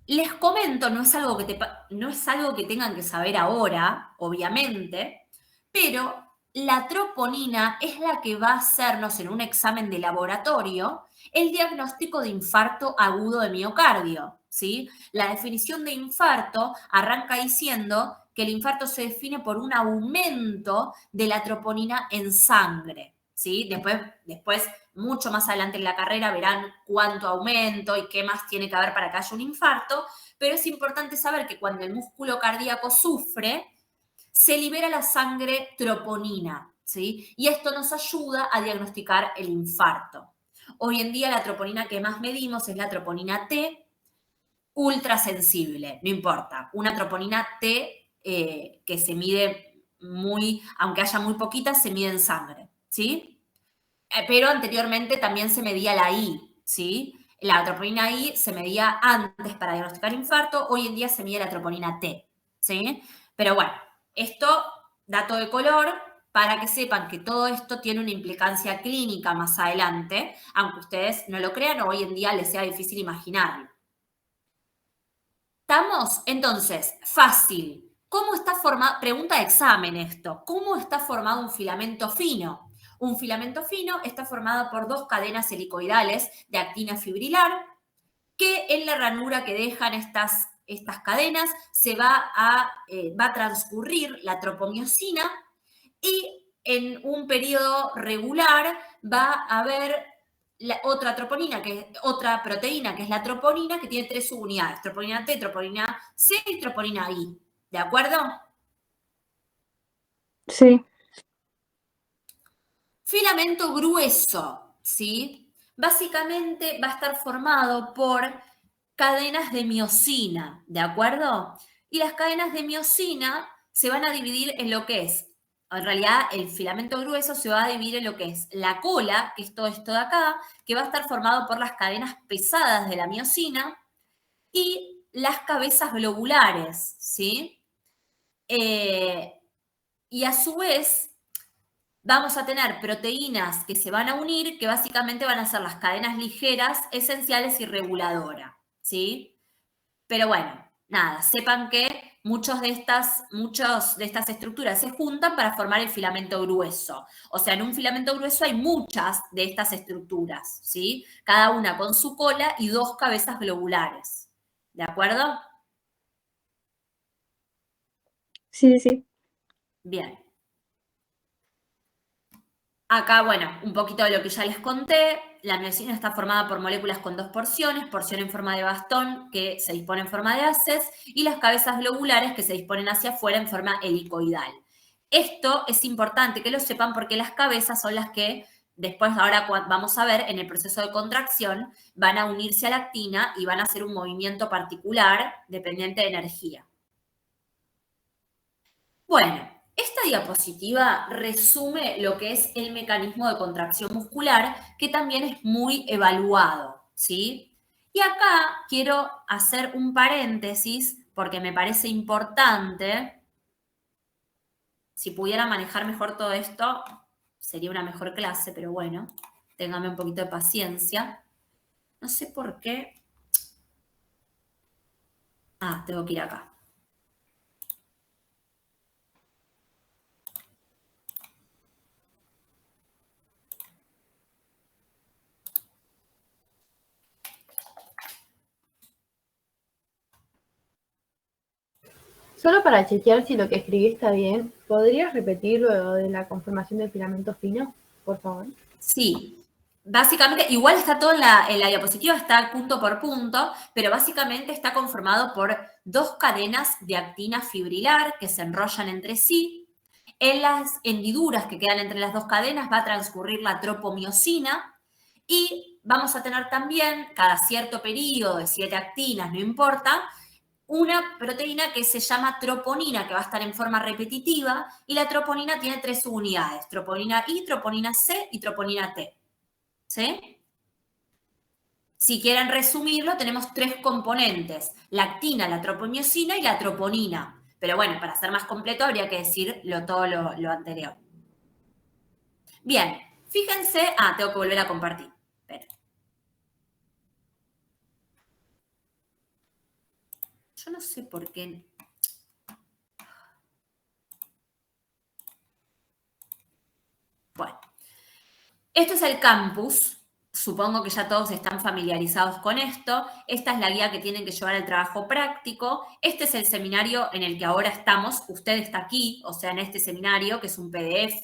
[SPEAKER 1] les comento, no es algo que tengan que saber ahora, obviamente, pero la troponina es la que va a hacernos en un examen de laboratorio el diagnóstico de infarto agudo de miocardio, ¿sí? La definición de infarto arranca diciendo que el infarto se define por un aumento de la troponina en sangre, ¿sí? Después, mucho más adelante en la carrera verán cuánto aumento y qué más tiene que haber para que haya un infarto, pero es importante saber que cuando el músculo cardíaco sufre, se libera la sangre troponina, ¿sí? Y esto nos ayuda a diagnosticar el infarto. Hoy en día la troponina que más medimos es la troponina T, ultrasensible, no importa. Una troponina T que se mide aunque haya muy poquita, se mide en sangre, ¿sí? Pero anteriormente también se medía la I, ¿sí? La troponina I se medía antes para diagnosticar infarto, hoy en día se mide la troponina T, ¿sí? Pero bueno, esto, dato de color, para que sepan que todo esto tiene una implicancia clínica más adelante, aunque ustedes no lo crean o hoy en día les sea difícil imaginarlo. ¿Estamos? Entonces, fácil. ¿Cómo está formado? Pregunta de examen esto. ¿Cómo está formado un filamento fino? Un filamento fino está formado por 2 cadenas helicoidales de actina fibrilar que en la ranura que dejan estas cadenas se va a transcurrir la tropomiosina y en un periodo regular va a haber otra proteína que es la troponina, que tiene 3 subunidades, troponina T, troponina C y troponina I. ¿De acuerdo?
[SPEAKER 3] Sí.
[SPEAKER 1] Filamento grueso, ¿sí? Básicamente va a estar formado por cadenas de miosina, ¿de acuerdo? Y las cadenas de miosina se van a dividir en lo que es, en realidad el filamento grueso se va a dividir en lo que es la cola, que es todo esto de acá, que va a estar formado por las cadenas pesadas de la miosina y las cabezas globulares, ¿sí? Y a su vez vamos a tener proteínas que se van a unir, que básicamente van a ser las cadenas ligeras, esenciales y reguladoras, ¿sí? Pero bueno, nada, sepan que muchas de estas estructuras se juntan para formar el filamento grueso. O sea, en un filamento grueso hay muchas de estas estructuras, ¿sí? Cada una con su cola y 2 cabezas globulares. ¿De acuerdo?
[SPEAKER 3] Sí, sí.
[SPEAKER 1] Bien. Acá, bueno, un poquito de lo que ya les conté. La miosina está formada por moléculas con 2 porciones, porción en forma de bastón que se dispone en forma de haces y las cabezas globulares que se disponen hacia afuera en forma helicoidal. Esto es importante que lo sepan porque las cabezas son las que después, ahora vamos a ver, en el proceso de contracción, van a unirse a la actina y van a hacer un movimiento particular dependiente de energía. Bueno, esta diapositiva resume lo que es el mecanismo de contracción muscular, que también es muy evaluado, ¿sí? Y acá quiero hacer un paréntesis porque me parece importante. Si pudiera manejar mejor todo esto, sería una mejor clase, pero bueno, téngame un poquito de paciencia. No sé por qué. Ah, tengo que ir acá.
[SPEAKER 7] Solo para chequear si lo que escribí está bien, ¿podrías repetir lo de la conformación del filamento fino, por favor?
[SPEAKER 1] Sí, básicamente, igual está todo en la diapositiva, está punto por punto, pero básicamente está conformado por 2 cadenas de actina fibrilar que se enrollan entre sí. En las hendiduras que quedan entre las 2 cadenas va a transcurrir la tropomiosina y vamos a tener también, cada cierto periodo de 7 actinas, no importa, una proteína que se llama troponina, que va a estar en forma repetitiva, y la troponina tiene 3 subunidades, troponina I, troponina C y troponina T. ¿Sí? Si quieren resumirlo, tenemos 3 componentes, la actina, la tropomiosina y la troponina. Pero bueno, para ser más completo habría que decir todo lo anterior. Bien, fíjense, tengo que volver a compartir. Espera. Yo no sé por qué. Bueno, esto es el campus. Supongo que ya todos están familiarizados con esto. Esta es la guía que tienen que llevar al trabajo práctico. Este es el seminario en el que ahora estamos. Usted está aquí, o sea, en este seminario, que es un PDF,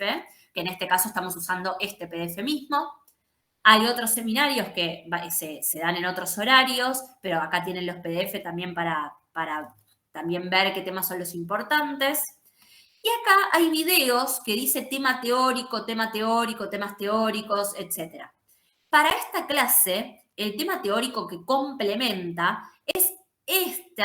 [SPEAKER 1] que en este caso estamos usando este PDF mismo. Hay otros seminarios que se dan en otros horarios, pero acá tienen los PDF también para también ver qué temas son los importantes. Y acá hay videos que dice tema teórico, temas teóricos, etc. Para esta clase, el tema teórico que complementa es este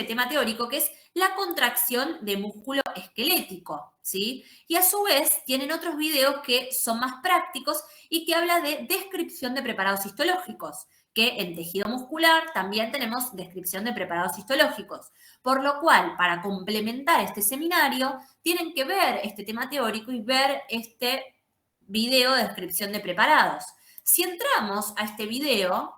[SPEAKER 1] tema teórico, que es la contracción de músculo esquelético, ¿sí? Y a su vez tienen otros videos que son más prácticos y que habla de descripción de preparados histológicos, que en tejido muscular también tenemos descripción de preparados histológicos. Por lo cual, para complementar este seminario, tienen que ver este tema teórico y ver este video de descripción de preparados. Si entramos a este video,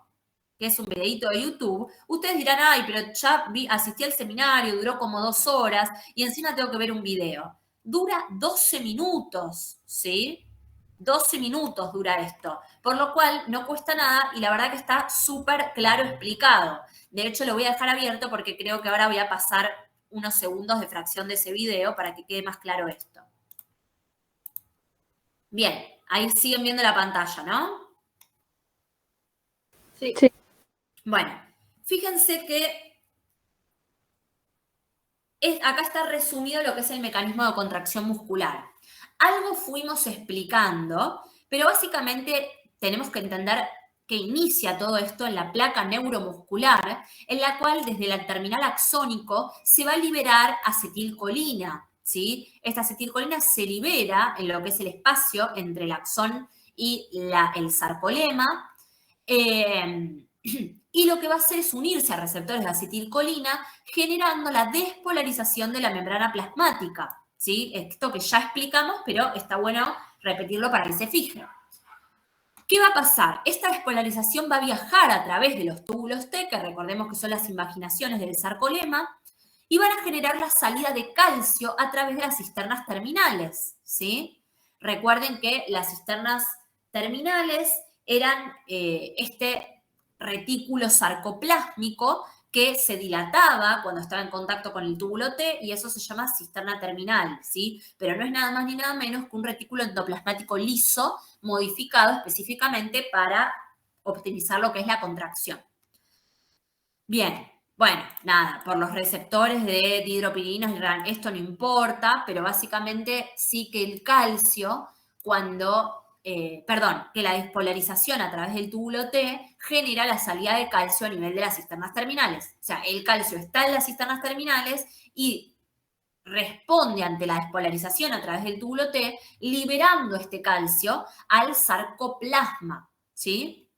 [SPEAKER 1] que es un videito de YouTube, ustedes dirán, ay, pero ya asistí al seminario, duró como 2 horas y encima tengo que ver un video. Dura 12 minutos, ¿sí? 12 minutos dura esto, por lo cual no cuesta nada y la verdad que está súper claro explicado. De hecho, lo voy a dejar abierto porque creo que ahora voy a pasar unos segundos de fracción de ese video para que quede más claro esto. Bien, ahí siguen viendo la pantalla, ¿no?
[SPEAKER 7] Sí.
[SPEAKER 1] Bueno, fíjense que acá está resumido lo que es el mecanismo de contracción muscular. Algo fuimos explicando, pero básicamente tenemos que entender que inicia todo esto en la placa neuromuscular, en la cual desde el terminal axónico se va a liberar acetilcolina, ¿sí? Esta acetilcolina se libera en lo que es el espacio entre el axón y el sarcolema, y lo que va a hacer es unirse a receptores de acetilcolina, generando la despolarización de la membrana plasmática, ¿sí? Esto que ya explicamos, pero está bueno repetirlo para que se fijen. ¿Qué va a pasar? Esta despolarización va a viajar a través de los túbulos T, que recordemos que son las invaginaciones del sarcolema, y van a generar la salida de calcio a través de las cisternas terminales, ¿sí? Recuerden que las cisternas terminales eran este retículo sarcoplásmico que se dilataba cuando estaba en contacto con el túbulo T y eso se llama cisterna terminal, ¿sí? Pero no es nada más ni nada menos que un retículo endoplasmático liso modificado específicamente para optimizar lo que es la contracción. Bien, bueno, nada, por los receptores de dihidropiridinas, esto no importa, pero básicamente sí que el calcio, que la despolarización a través del túbulo T genera la salida de calcio a nivel de las cisternas terminales. O sea, el calcio está en las cisternas terminales y responde ante la despolarización a través del túbulo T, liberando este calcio al sarcoplasma, ¿sí?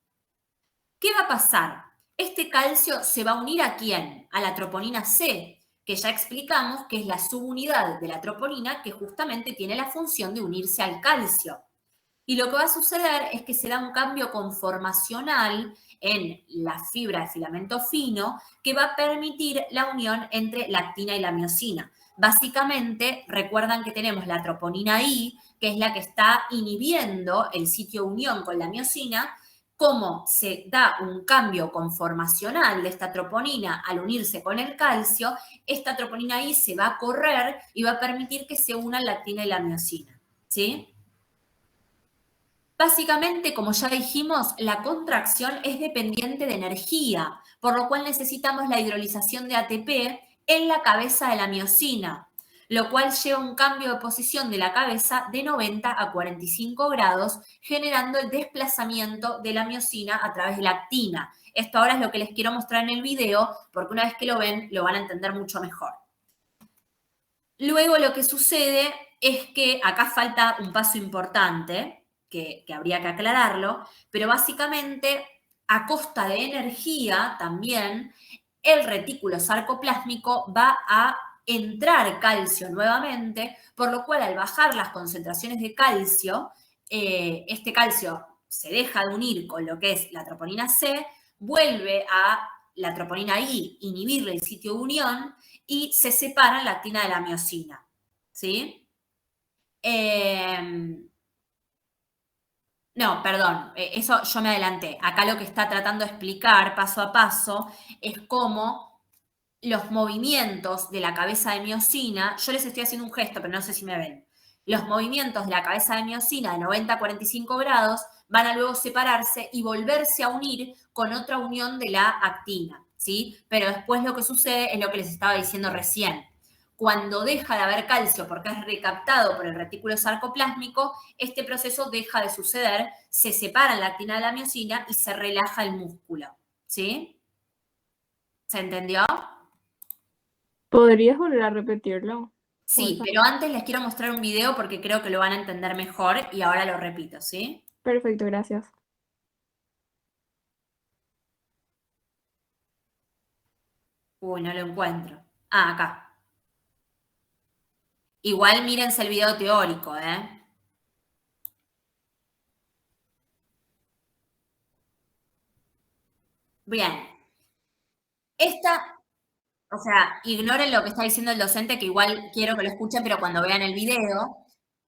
[SPEAKER 1] ¿Qué va a pasar? Este calcio se va a unir ¿a quién? A la troponina C, que ya explicamos que es la subunidad de la troponina que justamente tiene la función de unirse al calcio. Y lo que va a suceder es que se da un cambio conformacional en la fibra de filamento fino que va a permitir la unión entre la actina y la miosina. Básicamente, recuerdan que tenemos la troponina I, que es la que está inhibiendo el sitio unión con la miosina. Como se da un cambio conformacional de esta troponina al unirse con el calcio, esta troponina I se va a correr y va a permitir que se unan la actina y la miosina, ¿sí? Básicamente, como ya dijimos, la contracción es dependiente de energía, por lo cual necesitamos la hidrolización de ATP en la cabeza de la miosina, lo cual lleva un cambio de posición de la cabeza de 90 a 45 grados, generando el desplazamiento de la miosina a través de la actina. Esto ahora es lo que les quiero mostrar en el video, porque una vez que lo ven, lo van a entender mucho mejor. Luego lo que sucede es que acá falta un paso importante, que habría que aclararlo, pero básicamente a costa de energía también, el retículo sarcoplásmico va a entrar calcio nuevamente, por lo cual al bajar las concentraciones de calcio, este calcio se deja de unir con lo que es la troponina C, vuelve a la troponina I, inhibirle el sitio de unión y se separan la actina de la miosina, ¿sí? No, perdón, eso yo me adelanté. Acá lo que está tratando de explicar paso a paso es cómo los movimientos de la cabeza de miosina, yo les estoy haciendo un gesto, pero no sé si me ven. Los movimientos de la cabeza de miosina de 90 a 45 grados van a luego separarse y volverse a unir con otra unión de la actina, ¿sí? Pero después lo que sucede es lo que les estaba diciendo recién. Cuando deja de haber calcio porque es recaptado por el retículo sarcoplásmico, este proceso deja de suceder, se separan la actina de la miosina y se relaja el músculo, ¿sí? ¿Se entendió?
[SPEAKER 3] ¿Podrías volver a repetirlo?
[SPEAKER 1] Sí,
[SPEAKER 3] Porfa.
[SPEAKER 1] pero antes les quiero mostrar un video porque creo que lo van a entender mejor y ahora lo repito, ¿sí?
[SPEAKER 3] Perfecto, gracias.
[SPEAKER 1] Uy, no lo encuentro. Ah, acá. Igual mírense el video teórico, ¿eh? Bien. O sea, ignoren lo que está diciendo el docente, que igual quiero que lo escuchen, pero cuando vean el video,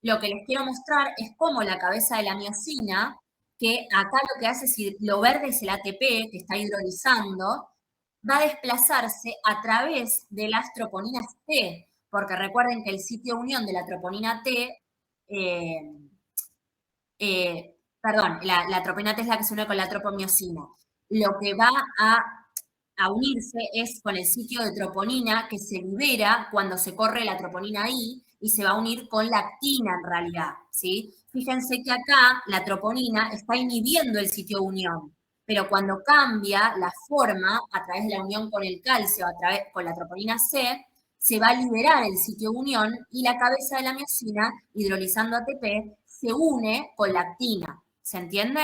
[SPEAKER 1] lo que les quiero mostrar es cómo la cabeza de la miosina, que acá lo que hace es, lo verde es el ATP, que está hidrolizando, va a desplazarse a través de las troponinas T, porque recuerden que el sitio de unión de la troponina T, la troponina T es la que se une con la tropomiosina. Lo que va a unirse es con el sitio de troponina que se libera cuando se corre la troponina I y se va a unir con la actina en realidad, ¿sí? Fíjense que acá la troponina está inhibiendo el sitio de unión, pero cuando cambia la forma a través de la unión con el calcio, con la troponina C, se va a liberar el sitio de unión y la cabeza de la miosina, hidrolizando ATP, se une con la actina. ¿Se entiende?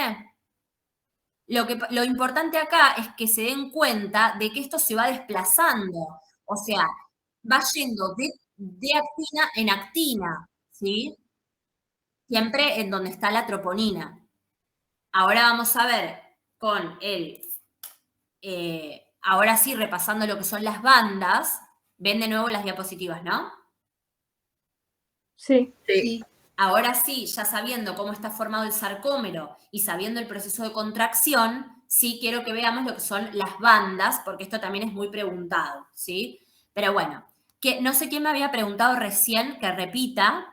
[SPEAKER 1] Lo importante acá es que se den cuenta de que esto se va desplazando, o sea, va yendo de actina en actina, ¿sí? Siempre en donde está la troponina. Ahora vamos a ver con ahora sí, repasando lo que son las bandas. Ven de nuevo las diapositivas, ¿no?
[SPEAKER 3] Sí.
[SPEAKER 4] Sí.
[SPEAKER 1] Ahora sí, ya sabiendo cómo está formado el sarcómero y sabiendo el proceso de contracción, sí quiero que veamos lo que son las bandas, porque esto también es muy preguntado, ¿sí? Pero bueno, que no sé quién me había preguntado recién que repita.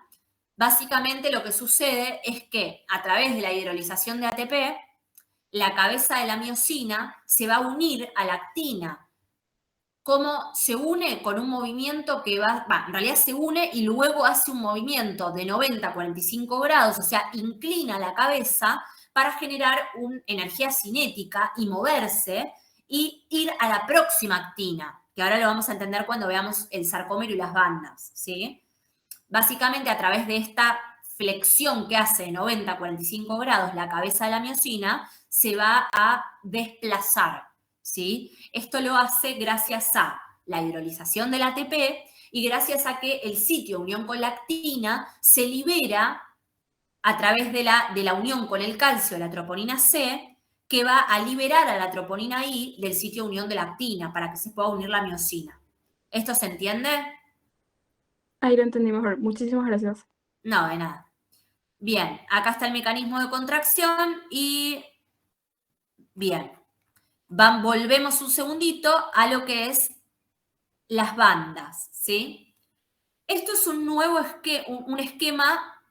[SPEAKER 1] Básicamente lo que sucede es que a través de la hidrolización de ATP, la cabeza de la miosina se va a unir a la actina. ¿Cómo se une? Con un movimiento que en realidad se une y luego hace un movimiento de 90 a 45 grados, o sea, inclina la cabeza para generar una energía cinética y moverse y ir a la próxima actina, que ahora lo vamos a entender cuando veamos el sarcómero y las bandas, ¿sí? Básicamente a través de esta flexión que hace de 90 a 45 grados la cabeza de la miosina, se va a desplazar, ¿sí? Esto lo hace gracias a la hidrolización del ATP y gracias a que el sitio de unión con la actina se libera a través de la unión con el calcio de la troponina C, que va a liberar a la troponina I del sitio de unión de la actina para que se pueda unir la miosina. ¿Esto se entiende?
[SPEAKER 3] Ahí lo entendí mejor. Muchísimas gracias.
[SPEAKER 1] No, de nada. Bien, acá está el mecanismo de contracción y bien, volvemos un segundito a lo que es las bandas, ¿sí? Esto es un nuevo un esquema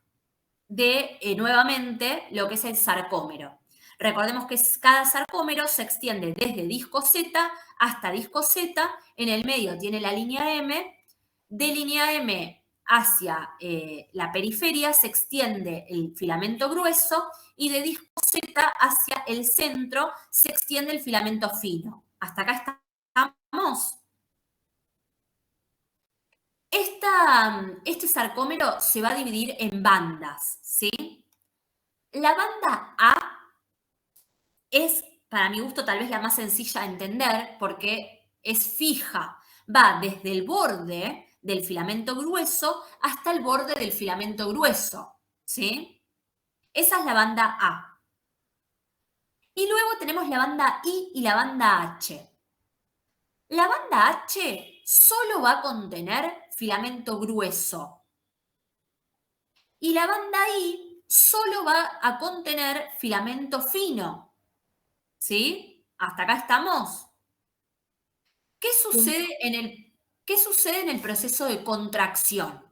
[SPEAKER 1] de, nuevamente, lo que es el sarcómero. Recordemos que cada sarcómero se extiende desde disco Z hasta disco Z, en el medio tiene la línea M, de línea M hacia la periferia se extiende el filamento grueso y de disco Z hacia el centro se extiende el filamento fino. ¿Hasta acá estamos? Este sarcómero se va a dividir en bandas, ¿sí? La banda A es, para mi gusto, tal vez la más sencilla de entender porque es fija. Va desde el borde del filamento grueso hasta el borde del filamento grueso, ¿sí? Esa es la banda A. Y luego tenemos la banda I y la banda H. La banda H solo va a contener filamento grueso. Y la banda I solo va a contener filamento fino. ¿Sí? ¿Hasta acá estamos? ¿Qué sucede en el proceso de contracción?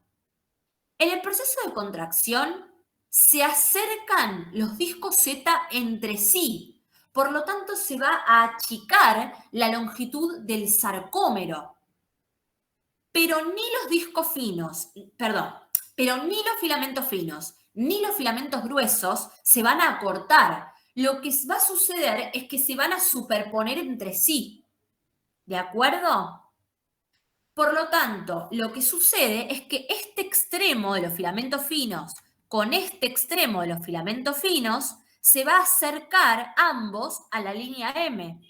[SPEAKER 1] En el proceso de contracción se acercan los discos Z entre sí. Por lo tanto, se va a achicar la longitud del sarcómero. Pero ni los discos finos, pero ni los filamentos finos, ni los filamentos gruesos se van a acortar. Lo que va a suceder es que se van a superponer entre sí. ¿De acuerdo? Por lo tanto, lo que sucede es que este extremo de los filamentos finos con este extremo de los filamentos finos se va a acercar ambos a la línea M.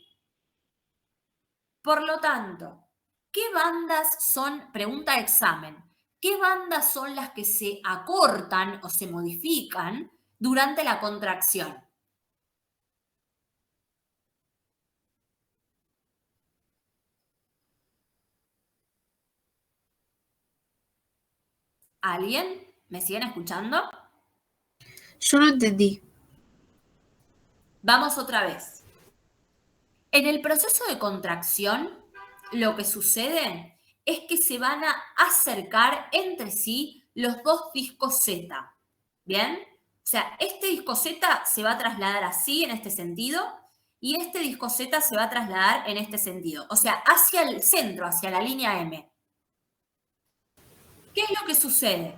[SPEAKER 1] Por lo tanto, ¿qué bandas son, pregunta de examen, qué bandas son las que se acortan o se modifican durante la contracción? ¿Alguien? ¿Me siguen escuchando?
[SPEAKER 4] Yo no entendí.
[SPEAKER 1] Vamos otra vez. En el proceso de contracción, lo que sucede es que se van a acercar entre sí los dos discos Z. ¿Bien? O sea, este disco Z se va a trasladar así, en este sentido, y este disco Z se va a trasladar en este sentido. O sea, hacia el centro, hacia la línea M. ¿Qué es lo que sucede?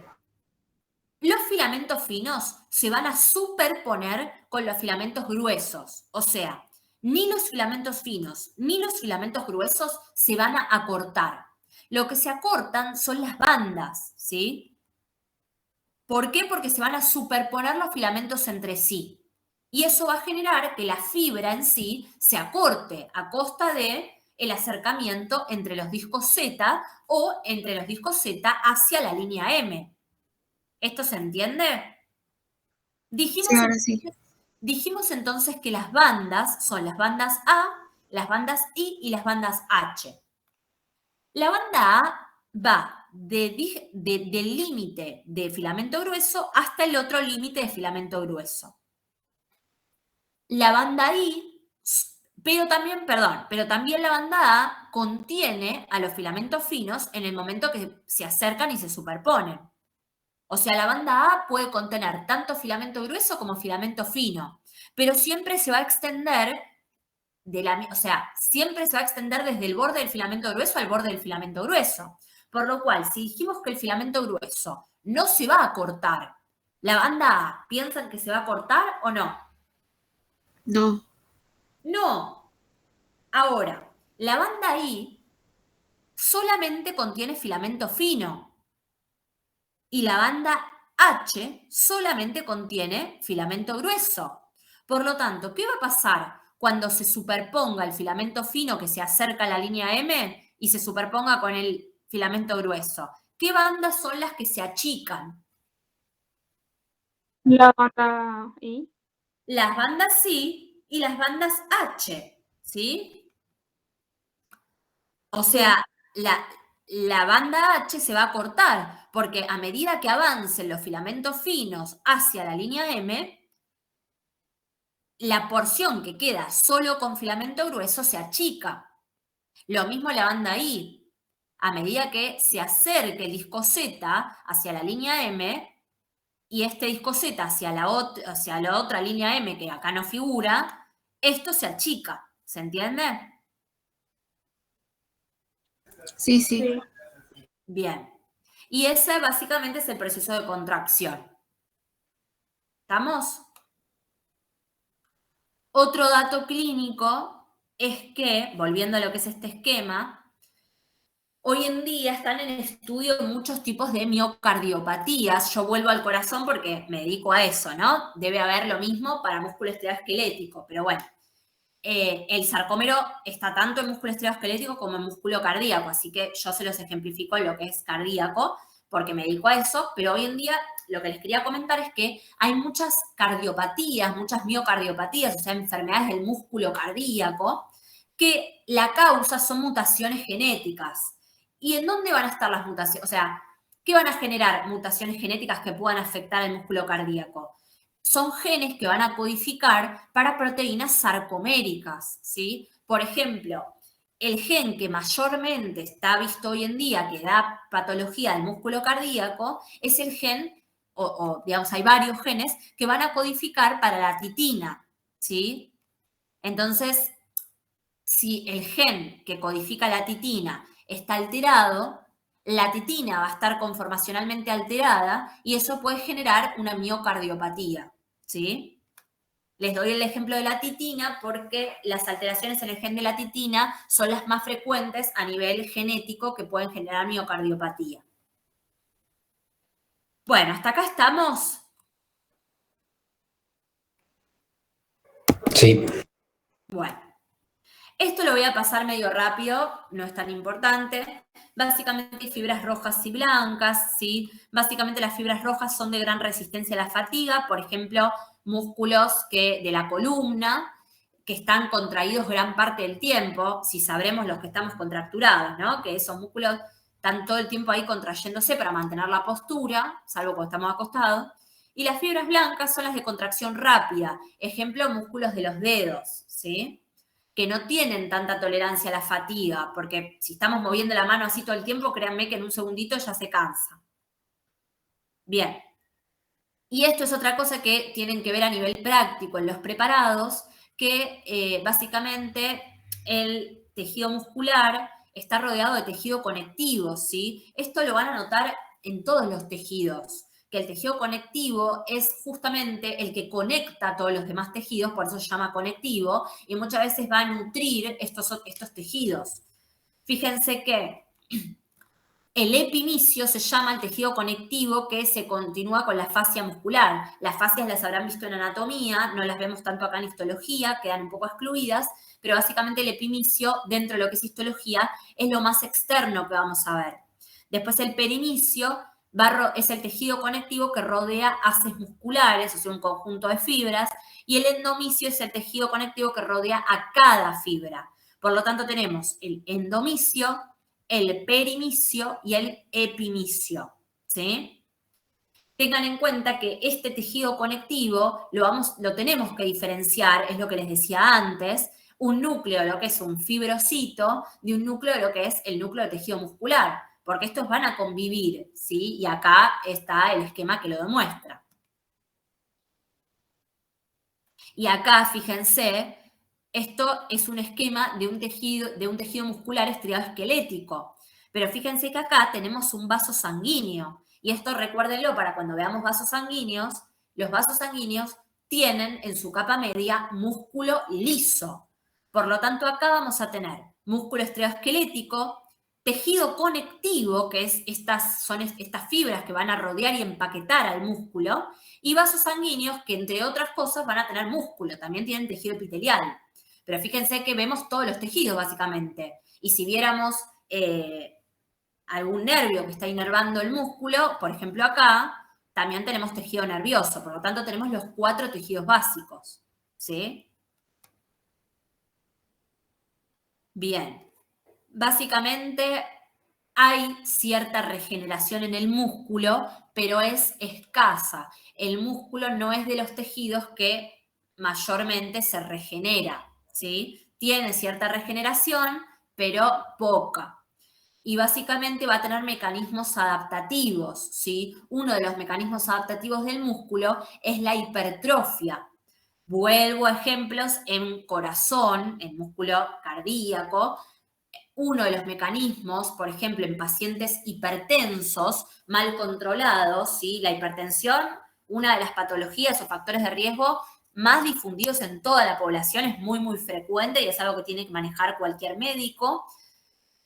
[SPEAKER 1] Los filamentos finos se van a superponer con los filamentos gruesos. O sea, ni los filamentos finos ni los filamentos gruesos se van a acortar. Lo que se acortan son las bandas, ¿sí? ¿Por qué? Porque se van a superponer los filamentos entre sí. Y eso va a generar que la fibra en sí se acorte a costa de el acercamiento entre los discos Z o entre los discos Z hacia la línea M. ¿Esto se entiende? Dijimos,
[SPEAKER 4] Sí, ahora sí.
[SPEAKER 1] Dijimos entonces que las bandas son las bandas A, las bandas I y las bandas H. La banda A va del límite de filamento grueso hasta el otro límite de filamento grueso. La banda I, pero también la banda A contiene a los filamentos finos en el momento que se acercan y se superponen. O sea, la banda A puede contener tanto filamento grueso como filamento fino, pero siempre se va a extender siempre se va a extender desde el borde del filamento grueso al borde del filamento grueso. Por lo cual, si dijimos que el filamento grueso no se va a cortar, ¿la banda A piensan que se va a cortar o no?
[SPEAKER 4] No.
[SPEAKER 1] No. Ahora, la banda I solamente contiene filamento fino y la banda H solamente contiene filamento grueso. Por lo tanto, ¿qué va a pasar cuando se superponga el filamento fino que se acerca a la línea M y se superponga con el filamento grueso? ¿Qué bandas son las que se achican?
[SPEAKER 3] La banda I.
[SPEAKER 1] Las bandas I y las bandas H, ¿sí? O sea, la banda H se va a cortar, porque a medida que avancen los filamentos finos hacia la línea M, la porción que queda solo con filamento grueso se achica. Lo mismo la banda I. A medida que se acerque el disco Z hacia la línea M y este disco Z hacia la otra línea M que acá no figura, esto se achica. ¿Se entiende?
[SPEAKER 4] Sí, sí.
[SPEAKER 3] Sí.
[SPEAKER 1] Bien. Y ese básicamente es el proceso de contracción. ¿Estamos? Otro dato clínico es que, volviendo a lo que es este esquema, hoy en día están en estudio muchos tipos de miocardiopatías. Yo vuelvo al corazón porque me dedico a eso, ¿no? Debe haber lo mismo para músculo esteroesquelético, pero bueno. El sarcómero está tanto en músculo esteroesquelético como en músculo cardíaco, así que yo se los ejemplifico en lo que es cardíaco, porque me dedico a eso, pero hoy en día lo que les quería comentar es que hay muchas cardiopatías, muchas miocardiopatías, o sea, enfermedades del músculo cardíaco, que la causa son mutaciones genéticas. ¿Y en dónde van a estar las mutaciones? O sea, ¿qué van a generar mutaciones genéticas que puedan afectar el músculo cardíaco? Son genes que van a codificar para proteínas sarcoméricas, ¿sí? Por ejemplo, el gen que mayormente está visto hoy en día que da patología del músculo cardíaco es el gen, digamos, hay varios genes que van a codificar para la titina, ¿sí? Entonces, si el gen que codifica la titina está alterado, la titina va a estar conformacionalmente alterada y eso puede generar una miocardiopatía, ¿sí? Les doy el ejemplo de la titina porque las alteraciones en el gen de la titina son las más frecuentes a nivel genético que pueden generar miocardiopatía. Bueno, ¿hasta acá estamos?
[SPEAKER 6] Sí.
[SPEAKER 1] Bueno. Esto lo voy a pasar medio rápido, no es tan importante. Básicamente hay fibras rojas y blancas, ¿sí? Básicamente las fibras rojas son de gran resistencia a la fatiga, por ejemplo, músculos de la columna, que están contraídos gran parte del tiempo, si sabremos los que estamos contracturados, ¿no? Que esos músculos están todo el tiempo ahí contrayéndose para mantener la postura, salvo cuando estamos acostados. Y las fibras blancas son las de contracción rápida, ejemplo, músculos de los dedos, ¿sí? Que no tienen tanta tolerancia a la fatiga, porque si estamos moviendo la mano así todo el tiempo, créanme que en un segundito ya se cansa. Bien. Y esto es otra cosa que tienen que ver a nivel práctico en los preparados, que básicamente el tejido muscular está rodeado de tejido conectivo, ¿sí? Esto lo van a notar en todos los tejidos, que el tejido conectivo es justamente el que conecta a todos los demás tejidos, por eso se llama conectivo, y muchas veces va a nutrir estos tejidos. Fíjense que el epimicio se llama el tejido conectivo que se continúa con la fascia muscular. Las fascias las habrán visto en anatomía, no las vemos tanto acá en histología, quedan un poco excluidas, pero básicamente el epimicio, dentro de lo que es histología, es lo más externo que vamos a ver. Después el perimicio es el tejido conectivo que rodea haces musculares, o sea, un conjunto de fibras, y el endomicio es el tejido conectivo que rodea a cada fibra. Por lo tanto, tenemos el endomicio, el perimicio y el epimicio, ¿sí? Tengan en cuenta que este tejido conectivo lo tenemos que diferenciar, es lo que les decía antes, un núcleo, lo que es un fibrocito, de un núcleo, lo que es el núcleo de tejido muscular, porque estos van a convivir, ¿sí? Y acá está el esquema que lo demuestra. Y acá, fíjense, esto es un esquema de un tejido muscular estriado esquelético. Pero fíjense que acá tenemos un vaso sanguíneo. Y esto recuérdenlo para cuando veamos vasos sanguíneos. Los vasos sanguíneos tienen en su capa media músculo liso. Por lo tanto, acá vamos a tener músculo estriado esquelético, tejido conectivo, que son estas fibras que van a rodear y empaquetar al músculo, y vasos sanguíneos que, entre otras cosas, van a tener músculo, también tienen tejido epitelial. Pero fíjense que vemos todos los tejidos, básicamente. Y si viéramos algún nervio que está inervando el músculo, por ejemplo acá, también tenemos tejido nervioso. Por lo tanto, tenemos los 4 tejidos básicos, ¿sí? Bien. Básicamente hay cierta regeneración en el músculo, pero es escasa. El músculo no es de los tejidos que mayormente se regenera, ¿sí? Tiene cierta regeneración, pero poca. Y básicamente va a tener mecanismos adaptativos, ¿sí? Uno de los mecanismos adaptativos del músculo es la hipertrofia. Vuelvo a ejemplos en corazón, en músculo cardíaco. Uno de los mecanismos, por ejemplo, en pacientes hipertensos, mal controlados, ¿sí? La hipertensión, una de las patologías o factores de riesgo más difundidos en toda la población, es muy, muy frecuente y es algo que tiene que manejar cualquier médico.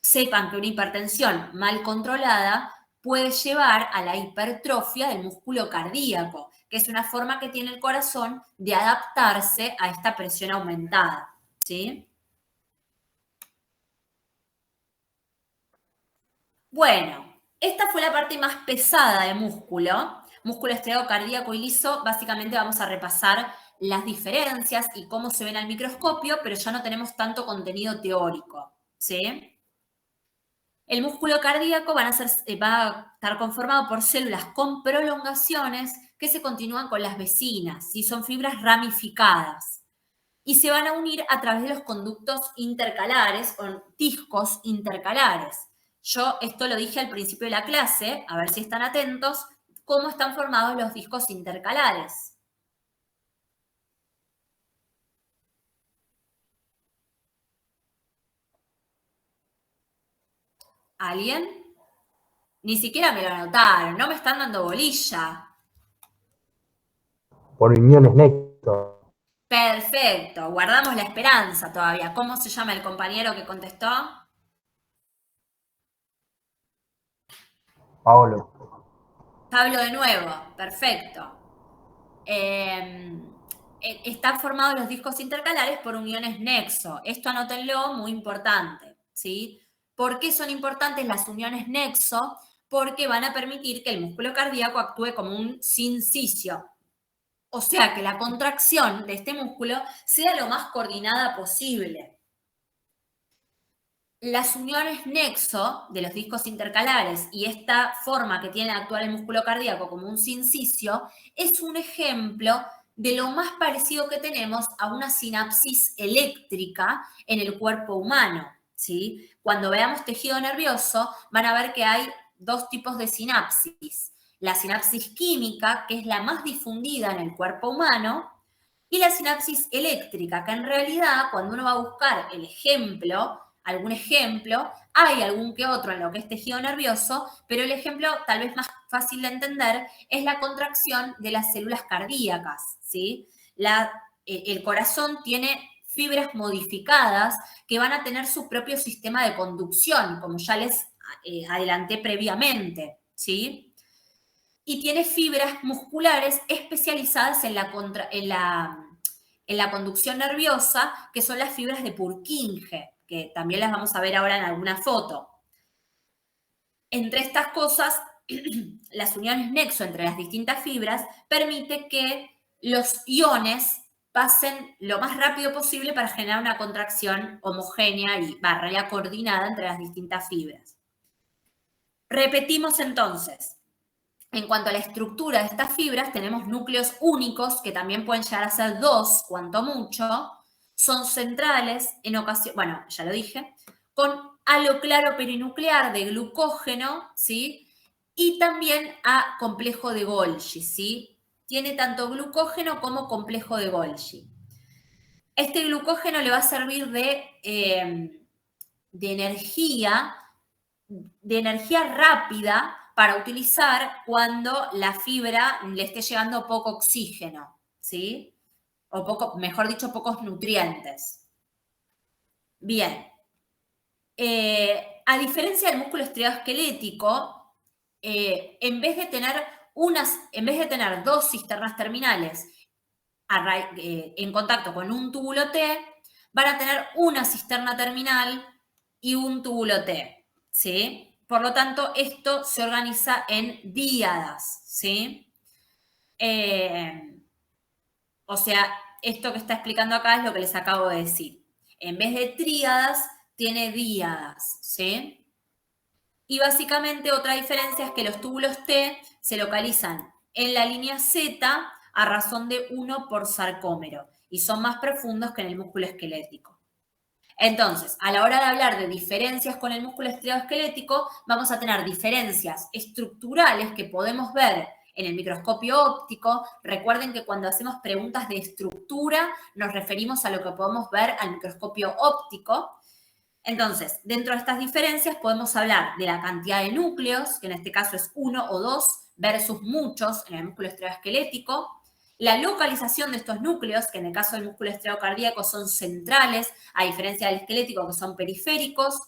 [SPEAKER 1] Sepan que una hipertensión mal controlada puede llevar a la hipertrofia del músculo cardíaco, que es una forma que tiene el corazón de adaptarse a esta presión aumentada, ¿sí? Bueno, esta fue la parte más pesada de músculo. Músculo estriado cardíaco y liso, básicamente vamos a repasar las diferencias y cómo se ven al microscopio, pero ya no tenemos tanto contenido teórico, ¿sí? El músculo cardíaco va a estar conformado por células con prolongaciones que se continúan con las vecinas, ¿sí? Son fibras ramificadas y se van a unir a través de los conductos intercalares o discos intercalares. Yo esto lo dije al principio de la clase, a ver si están atentos, cómo están formados los discos intercalares. ¿Alguien? Ni siquiera me lo anotaron, no me están dando bolilla.
[SPEAKER 8] Por uniones nexo.
[SPEAKER 1] Perfecto, guardamos la esperanza todavía. ¿Cómo se llama el compañero que contestó?
[SPEAKER 8] Paolo.
[SPEAKER 1] Pablo de nuevo, perfecto. Están formados los discos intercalares por uniones nexo. Esto anótenlo, muy importante, ¿sí? ¿Por qué son importantes las uniones nexo? Porque van a permitir que el músculo cardíaco actúe como un sincicio. O sea, que la contracción de este músculo sea lo más coordinada posible. Las uniones nexo de los discos intercalares y esta forma que tiene de actuar el músculo cardíaco como un sincicio es un ejemplo de lo más parecido que tenemos a una sinapsis eléctrica en el cuerpo humano, ¿sí? Cuando veamos tejido nervioso van a ver que hay 2 tipos de sinapsis. La sinapsis química, que es la más difundida en el cuerpo humano, y la sinapsis eléctrica, que en realidad cuando uno va a buscar algún ejemplo, hay algún que otro en lo que es tejido nervioso, pero el ejemplo tal vez más fácil de entender es la contracción de las células cardíacas, ¿sí? El corazón tiene fibras modificadas que van a tener su propio sistema de conducción, como ya les adelanté previamente, ¿sí? Y tiene fibras musculares especializadas en la conducción nerviosa, que son las fibras de Purkinje, que también las vamos a ver ahora en alguna foto. Entre estas cosas las uniones nexo entre las distintas fibras permite que los iones pasen lo más rápido posible para generar una contracción homogénea y barrera coordinada entre las distintas fibras. Repetimos entonces. En cuanto a la estructura de estas fibras, tenemos núcleos únicos, que también pueden llegar a ser 2, cuanto mucho. Son centrales, en ocasión, bueno, ya lo dije, con halo claro perinuclear de glucógeno, ¿sí? Y también a complejo de Golgi, ¿sí? Tiene tanto glucógeno como complejo de Golgi. Este glucógeno le va a servir de energía rápida para utilizar cuando la fibra le esté llegando poco oxígeno, ¿sí? O poco, mejor dicho, pocos nutrientes. Bien. A diferencia del músculo estriado-esquelético, en vez de tener 2 cisternas terminales en contacto con un túbulo T, van a tener una cisterna terminal y un túbulo T, ¿sí? Por lo tanto, esto se organiza en díadas, ¿sí? O sea, esto que está explicando acá es lo que les acabo de decir. En vez de tríadas, tiene díadas, ¿sí? Y básicamente otra diferencia es que los túbulos T se localizan en la línea Z a razón de 1 por sarcómero y son más profundos que en el músculo esquelético. Entonces, a la hora de hablar de diferencias con el músculo estriado-esquelético, vamos a tener diferencias estructurales que podemos ver en el microscopio óptico. Recuerden que cuando hacemos preguntas de estructura, nos referimos a lo que podemos ver al microscopio óptico. Entonces, dentro de estas diferencias podemos hablar de la cantidad de núcleos, que en este caso es 1 o 2, versus muchos en el músculo estriado-esquelético. La localización de estos núcleos, que en el caso del músculo estriado-cardíaco son centrales, a diferencia del esquelético, que son periféricos.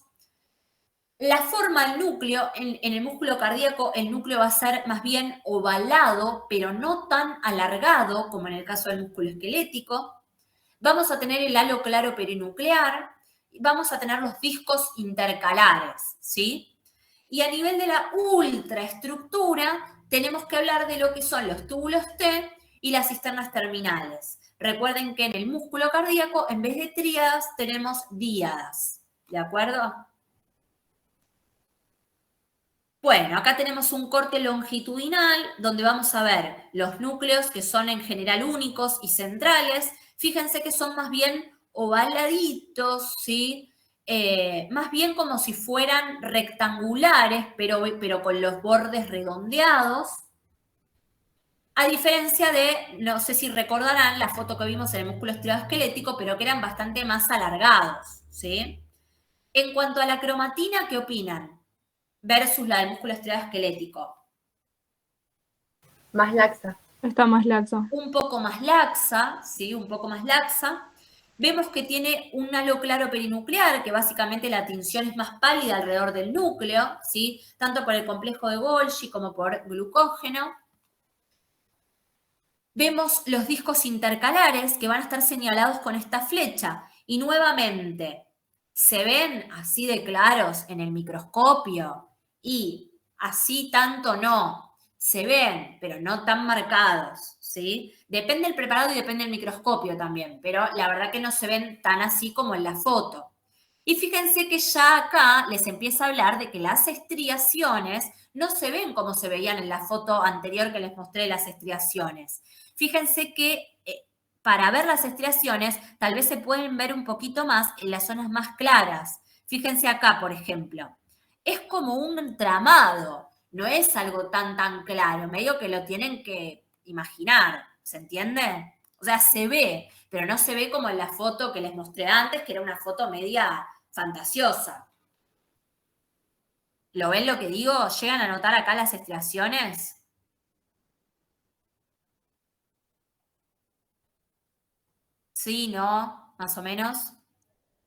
[SPEAKER 1] La forma del núcleo, en el músculo cardíaco, el núcleo va a ser más bien ovalado, pero no tan alargado como en el caso del músculo esquelético. Vamos a tener el halo claro perinuclear, vamos a tener los discos intercalares, ¿sí? Y a nivel de la ultraestructura, tenemos que hablar de lo que son los túbulos T y las cisternas terminales. Recuerden que en el músculo cardíaco, en vez de tríadas, tenemos díadas. ¿De acuerdo? Bueno, acá tenemos un corte longitudinal donde vamos a ver los núcleos que son en general únicos y centrales. Fíjense que son más bien ovaladitos, ¿sí? Más bien como si fueran rectangulares, pero con los bordes redondeados. A diferencia de, no sé si recordarán la foto que vimos en el músculo estriado-esquelético, pero que eran bastante más alargados, ¿sí? En cuanto a la cromatina, ¿qué opinan? Versus la del músculo estriado-esquelético.
[SPEAKER 7] Más laxa.
[SPEAKER 3] Está más laxa.
[SPEAKER 1] Un poco más laxa, ¿sí? Un poco más laxa. Vemos que tiene un halo claro perinuclear, que básicamente la tinción es más pálida alrededor del núcleo, ¿sí? Tanto por el complejo de Golgi como por glucógeno. Vemos los discos intercalares que van a estar señalados con esta flecha. Y nuevamente, se ven así de claros en el microscopio y así tanto no. Se ven, pero no tan marcados, ¿sí? Depende del preparado y depende del microscopio también, pero la verdad que no se ven tan así como en la foto. Y fíjense que ya acá les empieza a hablar de que las estriaciones no se ven como se veían en la foto anterior que les mostré las estriaciones. Fíjense que para ver las estriaciones tal vez se pueden ver un poquito más en las zonas más claras. Fíjense acá, por ejemplo. Es como un entramado, no es algo tan claro, medio que lo tienen que imaginar, ¿se entiende? O sea, se ve, pero no se ve como en la foto que les mostré antes, que era una foto media fantasiosa. ¿Lo ven lo que digo? ¿Llegan a notar acá las estriaciones? Sí, ¿no? Más o menos.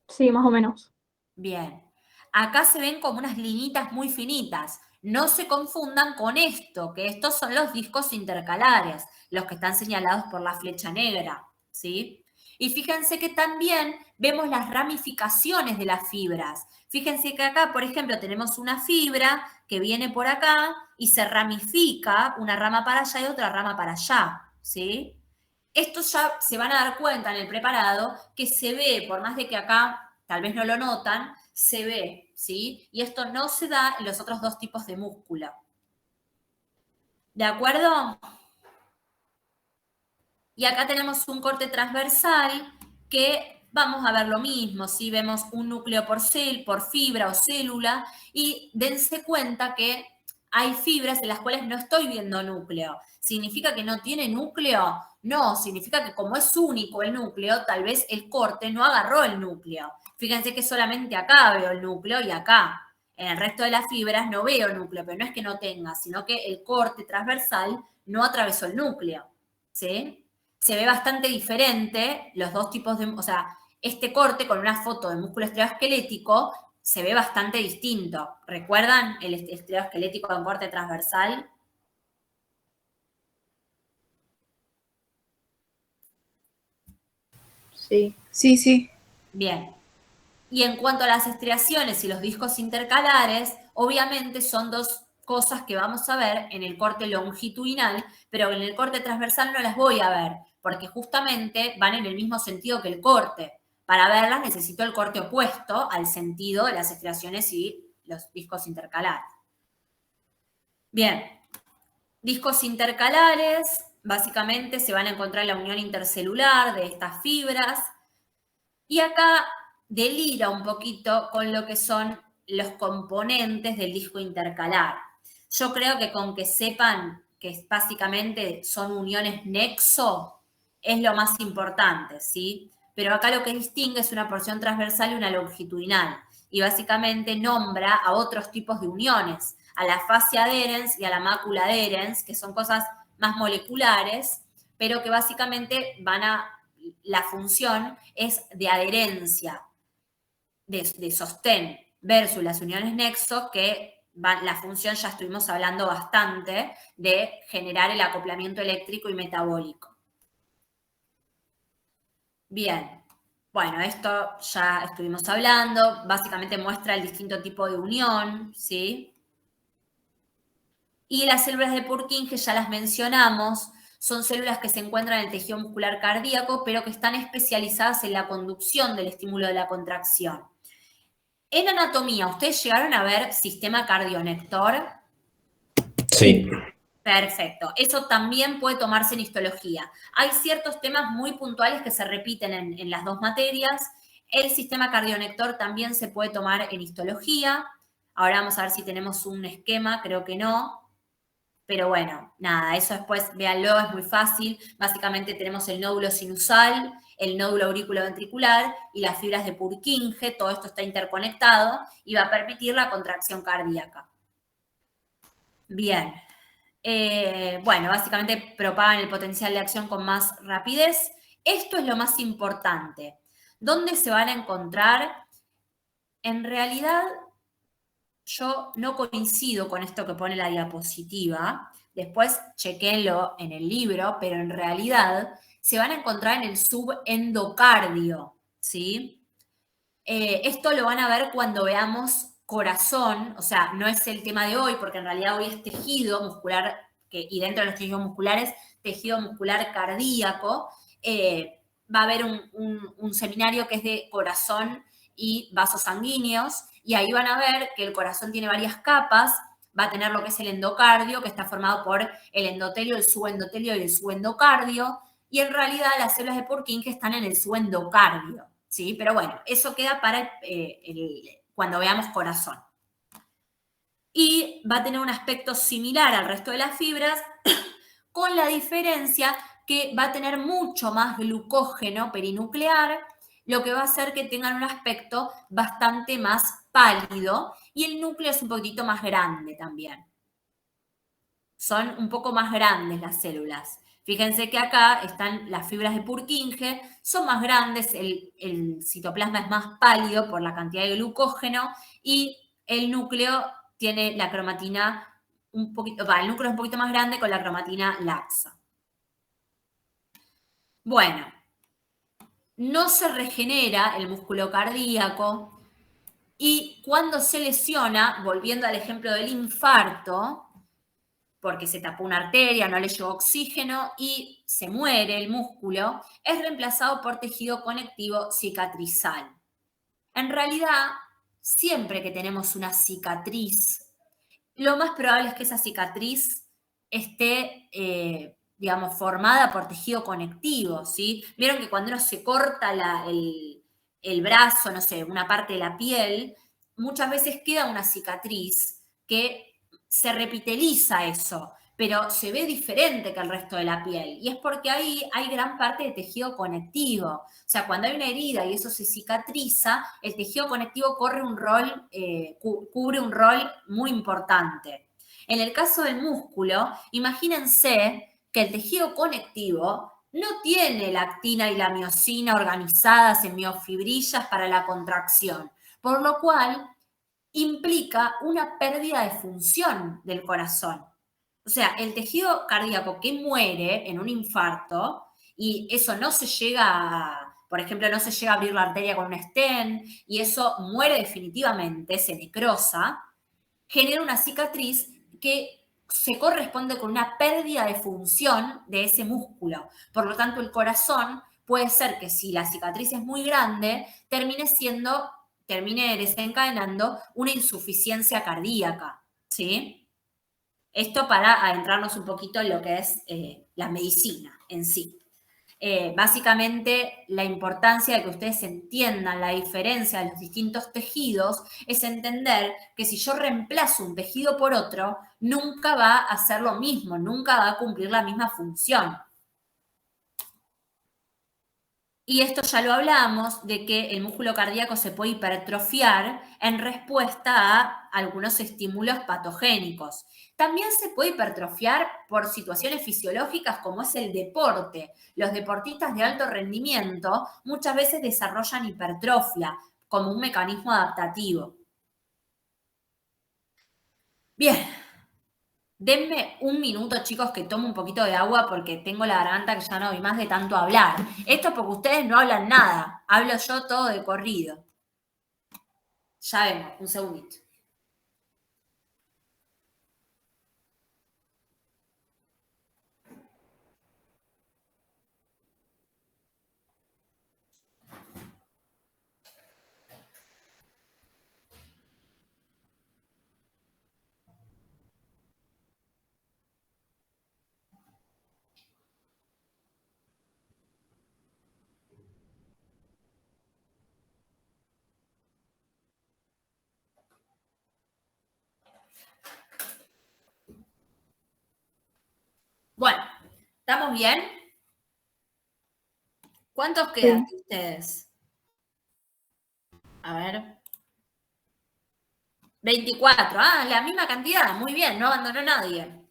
[SPEAKER 3] Sí, más o menos.
[SPEAKER 1] Bien. Acá se ven como unas linitas muy finitas. No se confundan con esto, que estos son los discos intercalares, los que están señalados por la flecha negra, ¿sí? Y fíjense que también vemos las ramificaciones de las fibras. Fíjense que acá, por ejemplo, tenemos una fibra que viene por acá y se ramifica una rama para allá y otra rama para allá, ¿sí? Esto ya se van a dar cuenta en el preparado que se ve, por más de que acá tal vez no lo notan, se ve, ¿sí? Y esto no se da en los otros dos tipos de músculo. ¿De acuerdo? Y acá tenemos un corte transversal que vamos a ver lo mismo, ¿sí? Vemos un núcleo por fibra o célula, y dense cuenta que hay fibras en las cuales no estoy viendo núcleo. ¿Significa que no tiene núcleo? No, significa que como es único el núcleo, tal vez el corte no agarró el núcleo. Fíjense que solamente acá veo el núcleo y acá. En el resto de las fibras no veo núcleo, pero no es que no tenga, sino que el corte transversal no atravesó el núcleo, ¿sí? Se ve bastante diferente los dos tipos de, o sea, este corte con una foto de músculo estereoesquelético se ve bastante distinto. ¿Recuerdan el estereoesquelético en corte transversal?
[SPEAKER 7] Sí.
[SPEAKER 4] Sí, sí.
[SPEAKER 1] Bien. Y en cuanto a las estriaciones y los discos intercalares, obviamente son dos cosas que vamos a ver en el corte longitudinal, pero en el corte transversal no las voy a ver, porque justamente van en el mismo sentido que el corte. Para verlas necesito el corte opuesto al sentido de las estriaciones y los discos intercalares. Bien, discos intercalares, básicamente se van a encontrar en la unión intercelular de estas fibras. Y acá delira un poquito con lo que son los componentes del disco intercalar. Yo creo que con que sepan que básicamente son uniones nexo es lo más importante, ¿sí? Pero acá lo que distingue es una porción transversal y una longitudinal. Y básicamente nombra a otros tipos de uniones, a la fascia adherens y a la mácula adherens, que son cosas más moleculares, pero que básicamente la función es de adherencia, de sostén, versus las uniones nexo, que la función ya estuvimos hablando bastante, de generar el acoplamiento eléctrico y metabólico. Bien, bueno, esto ya estuvimos hablando, básicamente muestra el distinto tipo de unión, ¿sí? Y las células de Purkinje ya las mencionamos, son células que se encuentran en el tejido muscular cardíaco, pero que están especializadas en la conducción del estímulo de la contracción. En anatomía, ¿ustedes llegaron a ver sistema cardionector?
[SPEAKER 6] Sí.
[SPEAKER 1] Perfecto. Eso también puede tomarse en histología. Hay ciertos temas muy puntuales que se repiten en las dos materias. El sistema cardionector también se puede tomar en histología. Ahora vamos a ver si tenemos un esquema, creo que no. Pero bueno, nada, eso después véanlo, es muy fácil. Básicamente tenemos el nódulo sinusal, el nódulo aurículo-ventricular y las fibras de Purkinje. Todo esto está interconectado y va a permitir la contracción cardíaca. Bien. Bueno, básicamente propagan el potencial de acción con más rapidez. Esto es lo más importante. ¿Dónde se van a encontrar? En realidad, yo no coincido con esto que pone la diapositiva. Después chequenlo en el libro, pero en realidad se van a encontrar en el subendocardio, ¿sí? Esto lo van a ver cuando veamos corazón, o sea, no es el tema de hoy, porque en realidad hoy es tejido muscular, y dentro de los tejidos musculares, tejido muscular cardíaco. Va a haber un seminario que es de corazón y vasos sanguíneos, y ahí van a ver que el corazón tiene varias capas. Va a tener lo que es el endocardio, que está formado por el endotelio, el subendotelio y el subendocardio, y en realidad las células de Purkinje están en el subendocardio, ¿sí? Pero bueno, eso queda para cuando veamos corazón. Y va a tener un aspecto similar al resto de las fibras, con la diferencia que va a tener mucho más glucógeno perinuclear, lo que va a hacer que tengan un aspecto bastante más pálido, y el núcleo es un poquitito más grande también. Son un poco más grandes las células. Fíjense que acá están las fibras de Purkinje, son más grandes, el citoplasma es más pálido por la cantidad de glucógeno, y el núcleo tiene la cromatina un poquito, el núcleo es un poquito más grande con la cromatina laxa. Bueno, no se regenera el músculo cardíaco y cuando se lesiona, volviendo al ejemplo del infarto, porque se tapó una arteria, no le llegó oxígeno y se muere el músculo, es reemplazado por tejido conectivo cicatrizal. En realidad, siempre que tenemos una cicatriz, lo más probable es que esa cicatriz esté, digamos, formada por tejido conectivo, ¿sí? Vieron que cuando uno se corta el brazo, no sé, una parte de la piel, muchas veces queda una cicatriz que se repiteliza eso, pero se ve diferente que el resto de la piel. Y es porque ahí hay gran parte de tejido conectivo. O sea, cuando hay una herida y eso se cicatriza, el tejido conectivo corre un rol, cubre un rol muy importante. En el caso del músculo, imagínense que el tejido conectivo no tiene la actina y la miosina organizadas en miofibrillas para la contracción, por lo cual implica una pérdida de función del corazón. O sea, el tejido cardíaco que muere en un infarto, y eso no se llega a, por ejemplo, no se llega a abrir la arteria con un stent, y eso muere definitivamente, se necrosa, genera una cicatriz que se corresponde con una pérdida de función de ese músculo. Por lo tanto, el corazón puede ser que si la cicatriz es muy grande, termine desencadenando una insuficiencia cardíaca, ¿sí? Esto para adentrarnos un poquito en lo que es la medicina en sí. Básicamente, la importancia de que ustedes entiendan la diferencia de los distintos tejidos es entender que si yo reemplazo un tejido por otro, nunca va a hacer lo mismo, nunca va a cumplir la misma función. Y esto ya lo hablamos, de que el músculo cardíaco se puede hipertrofiar en respuesta a algunos estímulos patogénicos. También se puede hipertrofiar por situaciones fisiológicas como es el deporte. Los deportistas de alto rendimiento muchas veces desarrollan hipertrofia como un mecanismo adaptativo. Bien. Denme un minuto, chicos, que tomo un poquito de agua porque tengo la garganta que ya no vi más de tanto hablar. Esto es porque ustedes no hablan nada. Hablo yo todo de corrido. Ya vemos, un segundito. Bueno, ¿estamos bien? ¿Cuántos quedan de ustedes? A ver. 24. Ah, la misma cantidad. Muy bien, no abandonó nadie.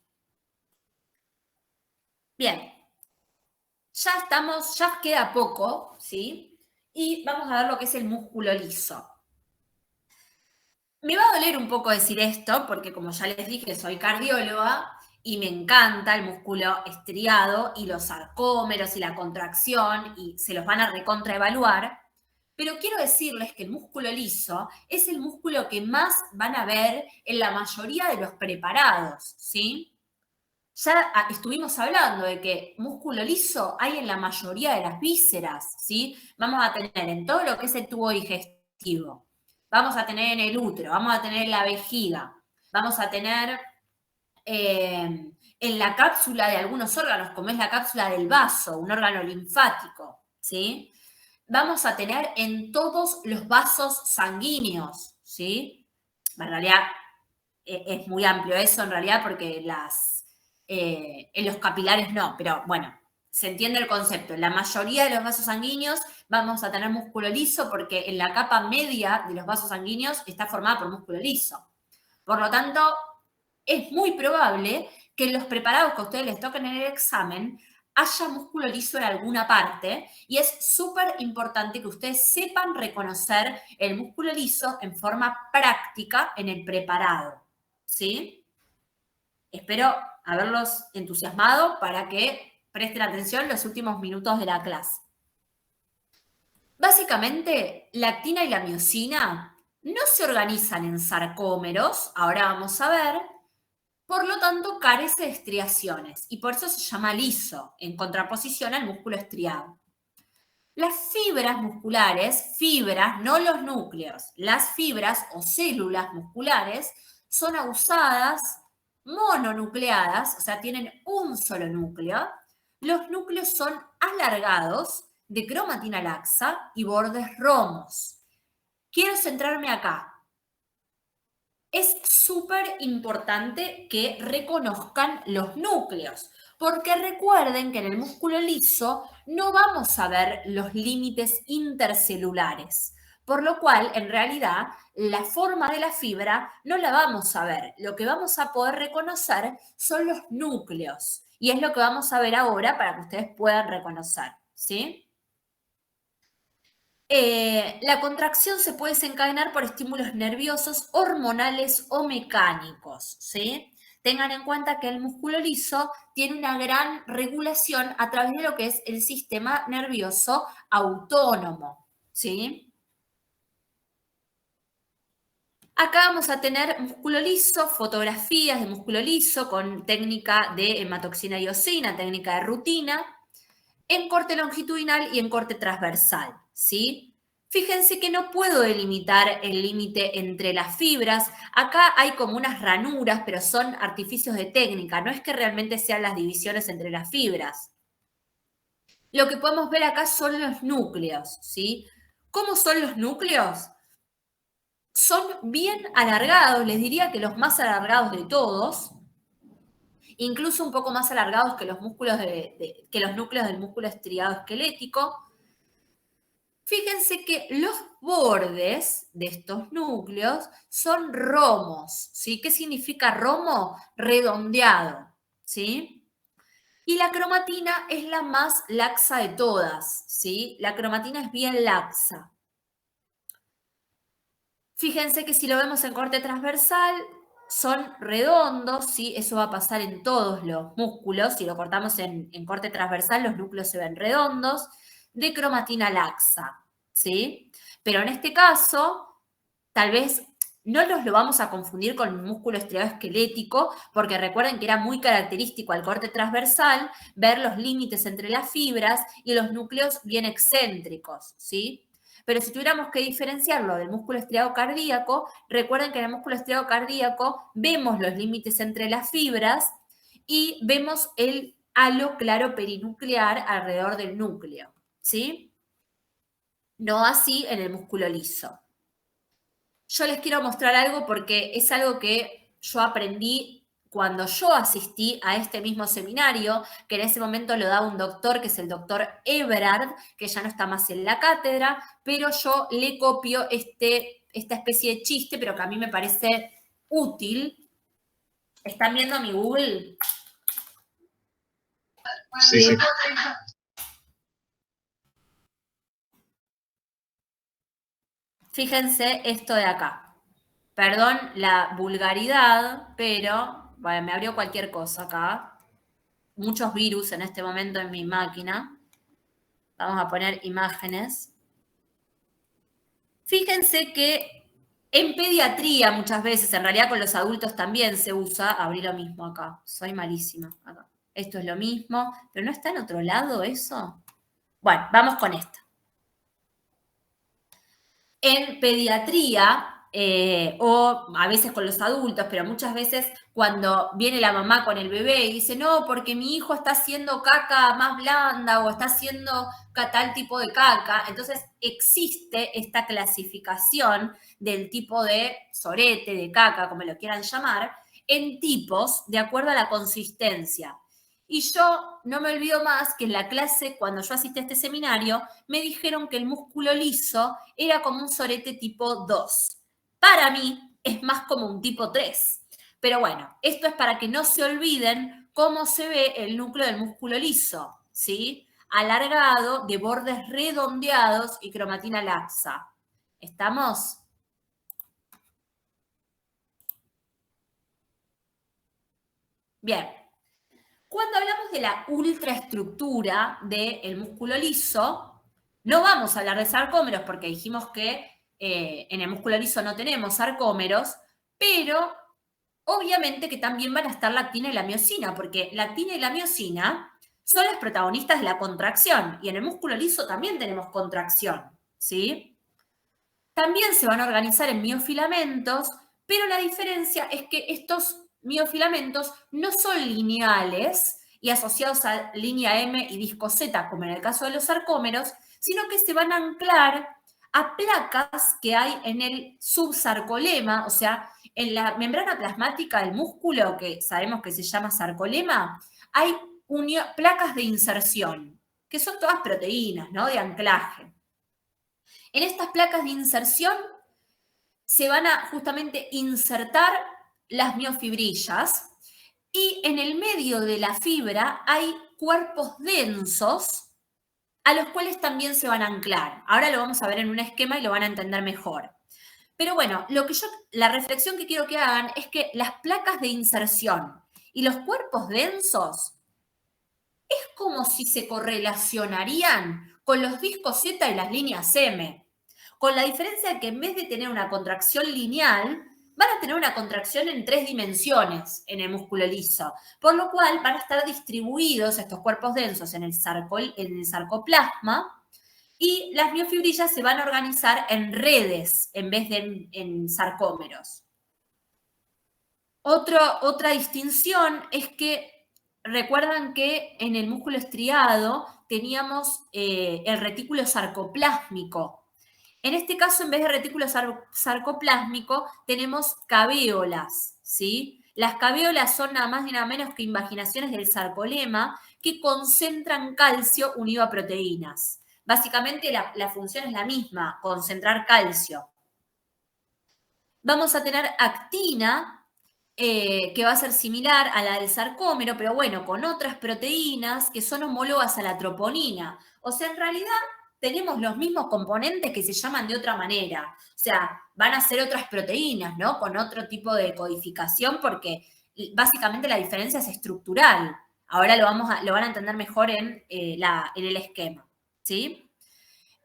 [SPEAKER 1] Bien. Ya estamos, ya queda poco, ¿sí? Y vamos a ver lo que es el músculo liso. Me va a doler un poco decir esto, porque como ya les dije, soy cardióloga y me encanta el músculo estriado y los sarcómeros y la contracción, y se los van a recontraevaluar. Pero quiero decirles que el músculo liso es el músculo que más van a ver en la mayoría de los preparados, ¿sí? Ya estuvimos hablando de que músculo liso hay en la mayoría de las vísceras, ¿sí? Vamos a tener en todo lo que es el tubo digestivo, vamos a tener en el útero, vamos a tener en la vejiga, vamos a tener en la cápsula de algunos órganos, como es la cápsula del vaso, un órgano linfático, ¿sí? Vamos a tener en todos los vasos sanguíneos, ¿sí? En realidad es muy amplio eso, en realidad, porque en los capilares no, pero bueno, se entiende el concepto. En la mayoría de los vasos sanguíneos vamos a tener músculo liso porque en la capa media de los vasos sanguíneos está formada por músculo liso. Por lo tanto, es muy probable que en los preparados que a ustedes les toquen en el examen haya músculo liso en alguna parte y es súper importante que ustedes sepan reconocer el músculo liso en forma práctica en el preparado, ¿sí? Espero haberlos entusiasmado para que presten atención los últimos minutos de la clase. Básicamente, la actina y la miosina no se organizan en sarcómeros, ahora vamos a ver, por lo tanto carece de estriaciones y por eso se llama liso, en contraposición al músculo estriado. Las fibras musculares, fibras, no los núcleos, las fibras o células musculares son aguzadas, mononucleadas, o sea, tienen un solo núcleo. Los núcleos son alargados, de cromatina laxa y bordes romos. Quiero centrarme acá. Es súper importante que reconozcan los núcleos, porque recuerden que en el músculo liso no vamos a ver los límites intercelulares, por lo cual en realidad la forma de la fibra no la vamos a ver. Lo que vamos a poder reconocer son los núcleos y es lo que vamos a ver ahora para que ustedes puedan reconocer, ¿sí? La contracción se puede desencadenar por estímulos nerviosos, hormonales o mecánicos, ¿sí? Tengan en cuenta que el músculo liso tiene una gran regulación a través de lo que es el sistema nervioso autónomo, ¿sí? Acá vamos a tener músculo liso, fotografías de músculo liso con técnica de hematoxina y eosina, técnica de rutina, en corte longitudinal y en corte transversal, ¿sí? Fíjense que no puedo delimitar el límite entre las fibras. Acá hay como unas ranuras, pero son artificios de técnica. No es que realmente sean las divisiones entre las fibras. Lo que podemos ver acá son los núcleos, ¿sí? ¿Cómo son los núcleos? Son bien alargados, les diría que los más alargados de todos, incluso un poco más alargados que los músculos que los núcleos del músculo estriado esquelético. Fíjense que los bordes de estos núcleos son romos, ¿sí? ¿Qué significa romo? Redondeado, ¿sí? Y la cromatina es la más laxa de todas, ¿sí? La cromatina es bien laxa. Fíjense que si lo vemos en corte transversal, son redondos, ¿sí? Eso va a pasar en todos los músculos. Si lo cortamos en corte transversal, los núcleos se ven redondos, de cromatina laxa, ¿sí? Pero en este caso, tal vez no los lo vamos a confundir con el músculo estriado esquelético, porque recuerden que era muy característico al corte transversal ver los límites entre las fibras y los núcleos bien excéntricos, ¿sí? Pero si tuviéramos que diferenciarlo del músculo estriado cardíaco, recuerden que en el músculo estriado cardíaco vemos los límites entre las fibras y vemos el halo claro perinuclear alrededor del núcleo, ¿sí? No así en el músculo liso. Yo les quiero mostrar algo porque es algo que yo aprendí cuando yo asistí a este mismo seminario, que en ese momento lo daba un doctor, que es el doctor Eberhard, que ya no está más en la cátedra, pero yo le copio esta especie de chiste, pero que a mí me parece útil. ¿Están viendo mi Google?
[SPEAKER 6] Sí, sí.
[SPEAKER 1] Fíjense esto de acá. Perdón la vulgaridad, pero bueno, me abrió cualquier cosa acá. Muchos virus en este momento en mi máquina. Vamos a poner imágenes. Fíjense que en pediatría muchas veces, en realidad con los adultos también se usa, abrí lo mismo acá, soy malísima acá. Esto es lo mismo, pero ¿no está en otro lado eso? Bueno, vamos con esto. En pediatría, o a veces con los adultos, pero muchas veces cuando viene la mamá con el bebé y dice, no, porque mi hijo está haciendo caca más blanda o está haciendo tal tipo de caca, entonces existe esta clasificación del tipo de sorete, de caca, como lo quieran llamar, en tipos de acuerdo a la consistencia. Y yo no me olvido más que en la clase, cuando yo asistí a este seminario, me dijeron que el músculo liso era como un sorete tipo 2. Para mí es más como un tipo 3. Pero bueno, esto es para que no se olviden cómo se ve el núcleo del músculo liso, ¿sí? Alargado, de bordes redondeados y cromatina laxa. ¿Estamos? Bien. Cuando hablamos de la ultraestructura del músculo liso, No vamos a hablar de sarcómeros porque dijimos que en el músculo liso no tenemos sarcómeros, pero obviamente que también van a estar la actina y la miosina, porque la actina y la miosina son las protagonistas de la contracción, y en el músculo liso también tenemos contracción, ¿sí? También se van a organizar en miofilamentos, pero la diferencia es que estos miofilamentos no son lineales y asociados a línea M y disco Z, como en el caso de los sarcómeros, sino que se van a anclar a placas que hay en el subsarcolema, o sea, en la membrana plasmática del músculo, que sabemos que se llama sarcolema, hay placas de inserción, que son todas proteínas, ¿no? De anclaje. En estas placas de inserción se van a justamente insertar las miofibrillas y en el medio de la fibra hay cuerpos densos a los cuales también se van a anclar. Ahora lo vamos a ver en un esquema y lo van a entender mejor. Pero bueno, la reflexión que quiero que hagan es que las placas de inserción y los cuerpos densos es como si se correlacionarían con los discos Z y las líneas M, con la diferencia de que en vez de tener una contracción lineal, van a tener una contracción en 3 dimensiones en el músculo liso, por lo cual van a estar distribuidos estos cuerpos densos en el sarcoplasma, y las miofibrillas se van a organizar en redes en vez de en sarcómeros. Otra distinción es que recuerdan que en el músculo estriado teníamos el retículo sarcoplásmico. En este caso, en vez de retículo sarcoplásmico, tenemos cavéolas, ¿sí? Las cavéolas son nada más y nada menos que invaginaciones del sarcolema que concentran calcio unido a proteínas. Básicamente la función es la misma, concentrar calcio. Vamos a tener actina, que va a ser similar a la del sarcómero, pero bueno, con otras proteínas que son homólogas a la troponina. O sea, en realidad tenemos los mismos componentes que se llaman de otra manera. O sea, van a ser otras proteínas, ¿no? Con otro tipo de codificación porque básicamente la diferencia es estructural. Ahora lo van a entender mejor en el esquema, ¿sí?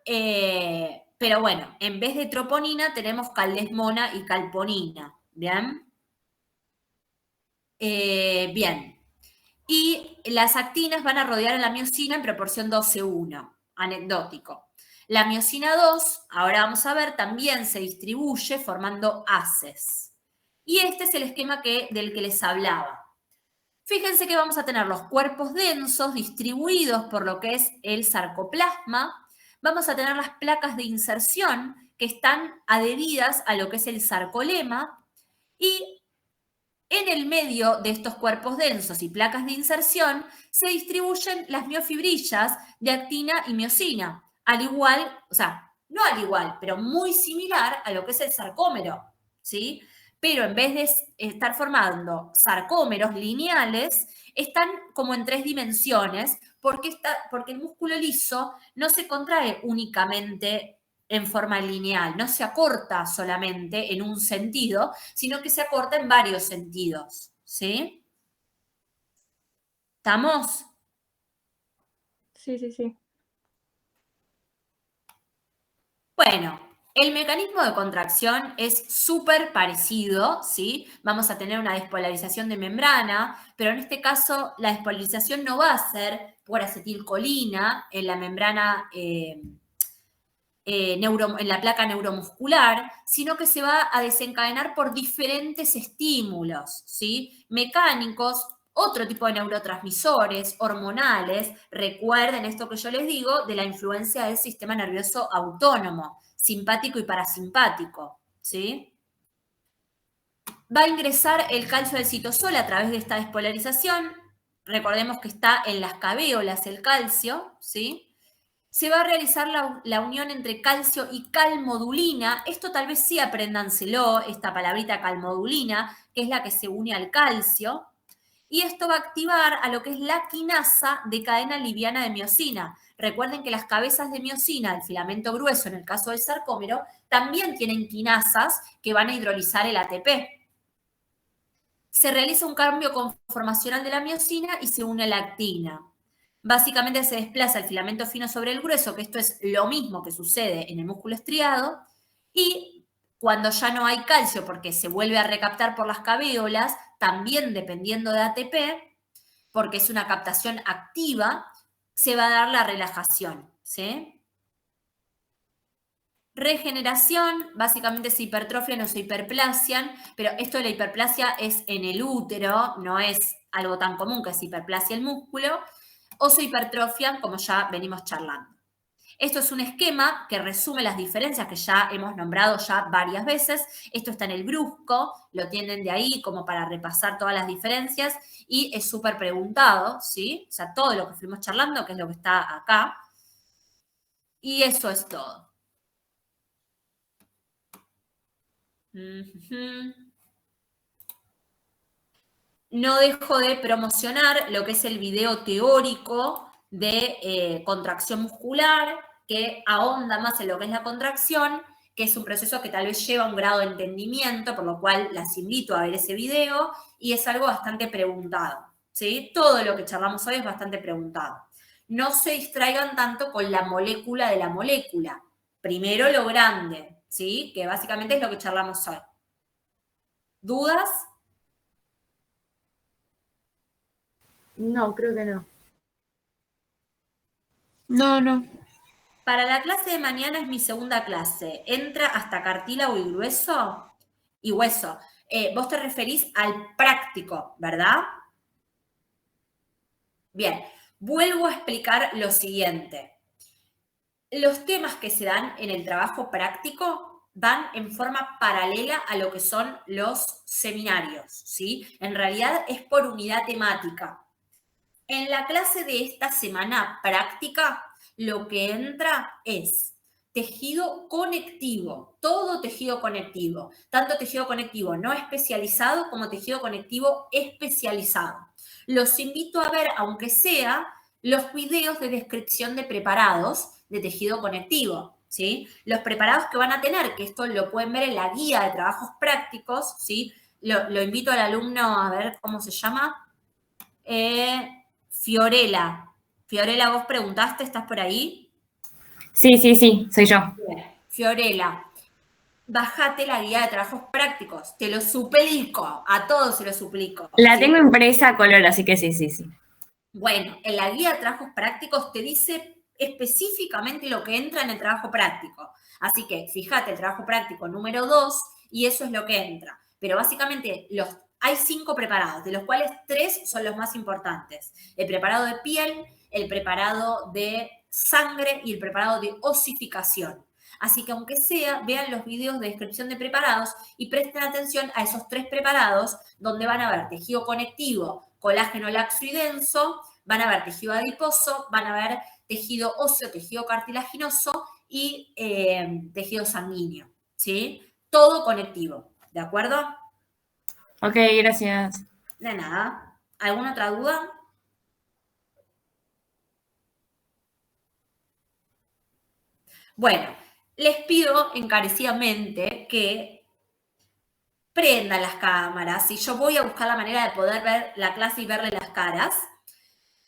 [SPEAKER 1] Pero bueno, en vez de troponina tenemos caldesmona y calponina, ¿bien? Bien. Y las actinas van a rodear a la miosina en proporción 12:1, anecdótico. La miosina 2, ahora vamos a ver, también se distribuye formando haces. Y este es el esquema del que les hablaba. Fíjense que vamos a tener los cuerpos densos distribuidos por lo que es el sarcoplasma. Vamos a tener las placas de inserción que están adheridas a lo que es el sarcolema. Y en el medio de estos cuerpos densos y placas de inserción se distribuyen las miofibrillas de actina y miosina. Al igual, o sea, no al igual, pero muy similar a lo que es el sarcómero, ¿sí? Pero en vez de estar formando sarcómeros lineales, están como en 3 dimensiones, porque el músculo liso no se contrae únicamente en forma lineal, no se acorta solamente en un sentido, sino que se acorta en varios sentidos, ¿sí? ¿Estamos?
[SPEAKER 3] Sí, sí, sí.
[SPEAKER 1] Bueno, el mecanismo de contracción es súper parecido, ¿sí? Vamos a tener una despolarización de membrana, pero en este caso la despolarización no va a ser por acetilcolina en la membrana en la placa neuromuscular, sino que se va a desencadenar por diferentes estímulos, ¿sí? Mecánicos, otro tipo de neurotransmisores, hormonales. Recuerden esto que yo les digo de la influencia del sistema nervioso autónomo, simpático y parasimpático, ¿sí? Va a ingresar el calcio del citosol a través de esta despolarización. Recordemos que está en las cavéolas el calcio, ¿sí? Se va a realizar la unión entre calcio y calmodulina. Esto tal vez sí apréndanselo, esta palabrita calmodulina, que es la que se une al calcio. Y esto va a activar a lo que es la quinasa de cadena liviana de miosina. Recuerden que las cabezas de miosina, el filamento grueso en el caso del sarcómero, también tienen quinasas que van a hidrolizar el ATP. Se realiza un cambio conformacional de la miosina y se une a la actina. básicamente se desplaza el filamento fino sobre el grueso, que esto es lo mismo que sucede en el músculo estriado, y cuando ya no hay calcio, porque se vuelve a recaptar por las cavéolas, también dependiendo de ATP, porque es una captación activa, se va a dar la relajación, ¿sí? Regeneración, básicamente se hipertrofian o se hiperplasian, pero esto de la hiperplasia es en el útero, no es algo tan común que se hiperplasia el músculo, o se hipertrofian, como ya venimos charlando. Esto es un esquema que resume las diferencias que ya hemos nombrado ya varias veces. Esto está en el brusco, lo tienen de ahí como para repasar todas las diferencias y es súper preguntado, ¿sí? O sea, todo lo que fuimos charlando, que es lo que está acá. Y eso es todo. No dejo de promocionar lo que es el video teórico de contracción muscular, que ahonda más en lo que es la contracción, que es un proceso que tal vez lleva un grado de entendimiento, por lo cual las invito a ver ese video, y es algo bastante preguntado, ¿sí? Todo lo que charlamos hoy es bastante preguntado. No se distraigan tanto con la molécula de la molécula. Primero lo grande, ¿sí? Que básicamente es lo que charlamos hoy. ¿Dudas?
[SPEAKER 7] No, creo que no.
[SPEAKER 4] No.
[SPEAKER 1] Para la clase de mañana es mi segunda clase. ¿Entra hasta cartílago y grueso? Y hueso. Vos te referís al práctico, ¿verdad? Bien, vuelvo a explicar lo siguiente. Los temas que se dan en el trabajo práctico van en forma paralela a lo que son los seminarios, ¿sí? En realidad es por unidad temática. En la clase de esta semana práctica, lo que entra es tejido conectivo, todo tejido conectivo, tanto tejido conectivo no especializado como tejido conectivo especializado. Los invito a ver, aunque sea, los videos de descripción de preparados de tejido conectivo, ¿sí? Los preparados que van a tener, que esto lo pueden ver en la guía de trabajos prácticos, ¿sí? Lo invito al alumno a ver cómo se llama. Fiorella. Fiorella, vos preguntaste, ¿estás por ahí?
[SPEAKER 9] Sí, soy yo.
[SPEAKER 1] Bien. Fiorella, bájate la guía de trabajos prácticos. Te lo suplico, a todos se lo suplico.
[SPEAKER 9] La
[SPEAKER 1] ¿sí?
[SPEAKER 9] tengo impresa a color, así que sí.
[SPEAKER 1] Bueno, en la guía de trabajos prácticos te dice específicamente lo que entra en el trabajo práctico. Así que fíjate el trabajo práctico número 2 y eso es lo que entra. Pero básicamente hay 5 preparados, de los cuales 3 son los más importantes. El preparado de piel, el preparado de sangre y el preparado de osificación. Así que aunque sea, vean los videos de descripción de preparados y presten atención a esos 3 preparados donde van a ver tejido conectivo, colágeno laxo y denso, van a ver tejido adiposo, van a ver tejido óseo, tejido cartilaginoso y tejido sanguíneo, ¿sí? Todo conectivo, ¿de acuerdo?
[SPEAKER 9] Ok, gracias.
[SPEAKER 1] De nada. ¿Alguna otra duda? Bueno, les pido encarecidamente que prendan las cámaras y yo voy a buscar la manera de poder ver la clase y verle las caras,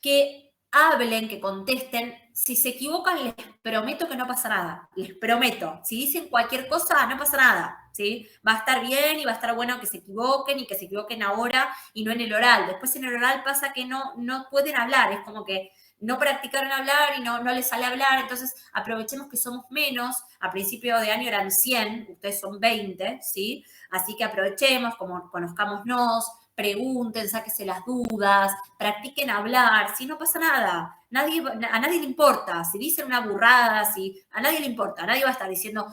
[SPEAKER 1] que hablen, que contesten. Si se equivocan, les prometo que no pasa nada. Les prometo. Si dicen cualquier cosa, no pasa nada, ¿sí? Va a estar bien y va a estar bueno que se equivoquen y que se equivoquen ahora y no en el oral. Después en el oral pasa que no pueden hablar. Es como que no practicaron hablar y no les sale hablar. Entonces, aprovechemos que somos menos. A principio de año eran 100, ustedes son 20, ¿sí? Así que aprovechemos, como conozcámonos, pregunten, sáquense las dudas, practiquen hablar, si no pasa nada. A nadie le importa, si dicen una burrada, a nadie le importa, nadie va a estar diciendo,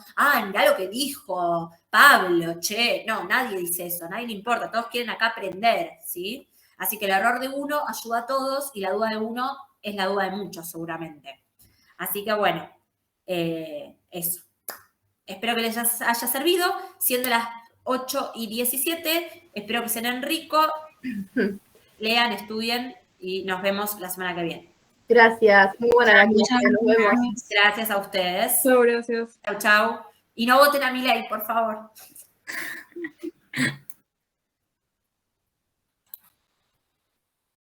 [SPEAKER 1] mirá lo que dijo Pablo, che, no, nadie dice eso, a nadie le importa, todos quieren acá aprender, ¿sí? Así que el error de uno ayuda a todos y la duda de uno es la duda de muchos seguramente. Así que bueno, eso. Espero que les haya servido, siendo las 8:17, espero que sean ricos, lean, estudien y nos vemos la semana que viene.
[SPEAKER 7] Gracias, muy buena la clase, nos vemos.
[SPEAKER 1] Gracias a ustedes.
[SPEAKER 3] Chao, gracias.
[SPEAKER 1] Chau, chau. Y no voten a mi ley, por favor.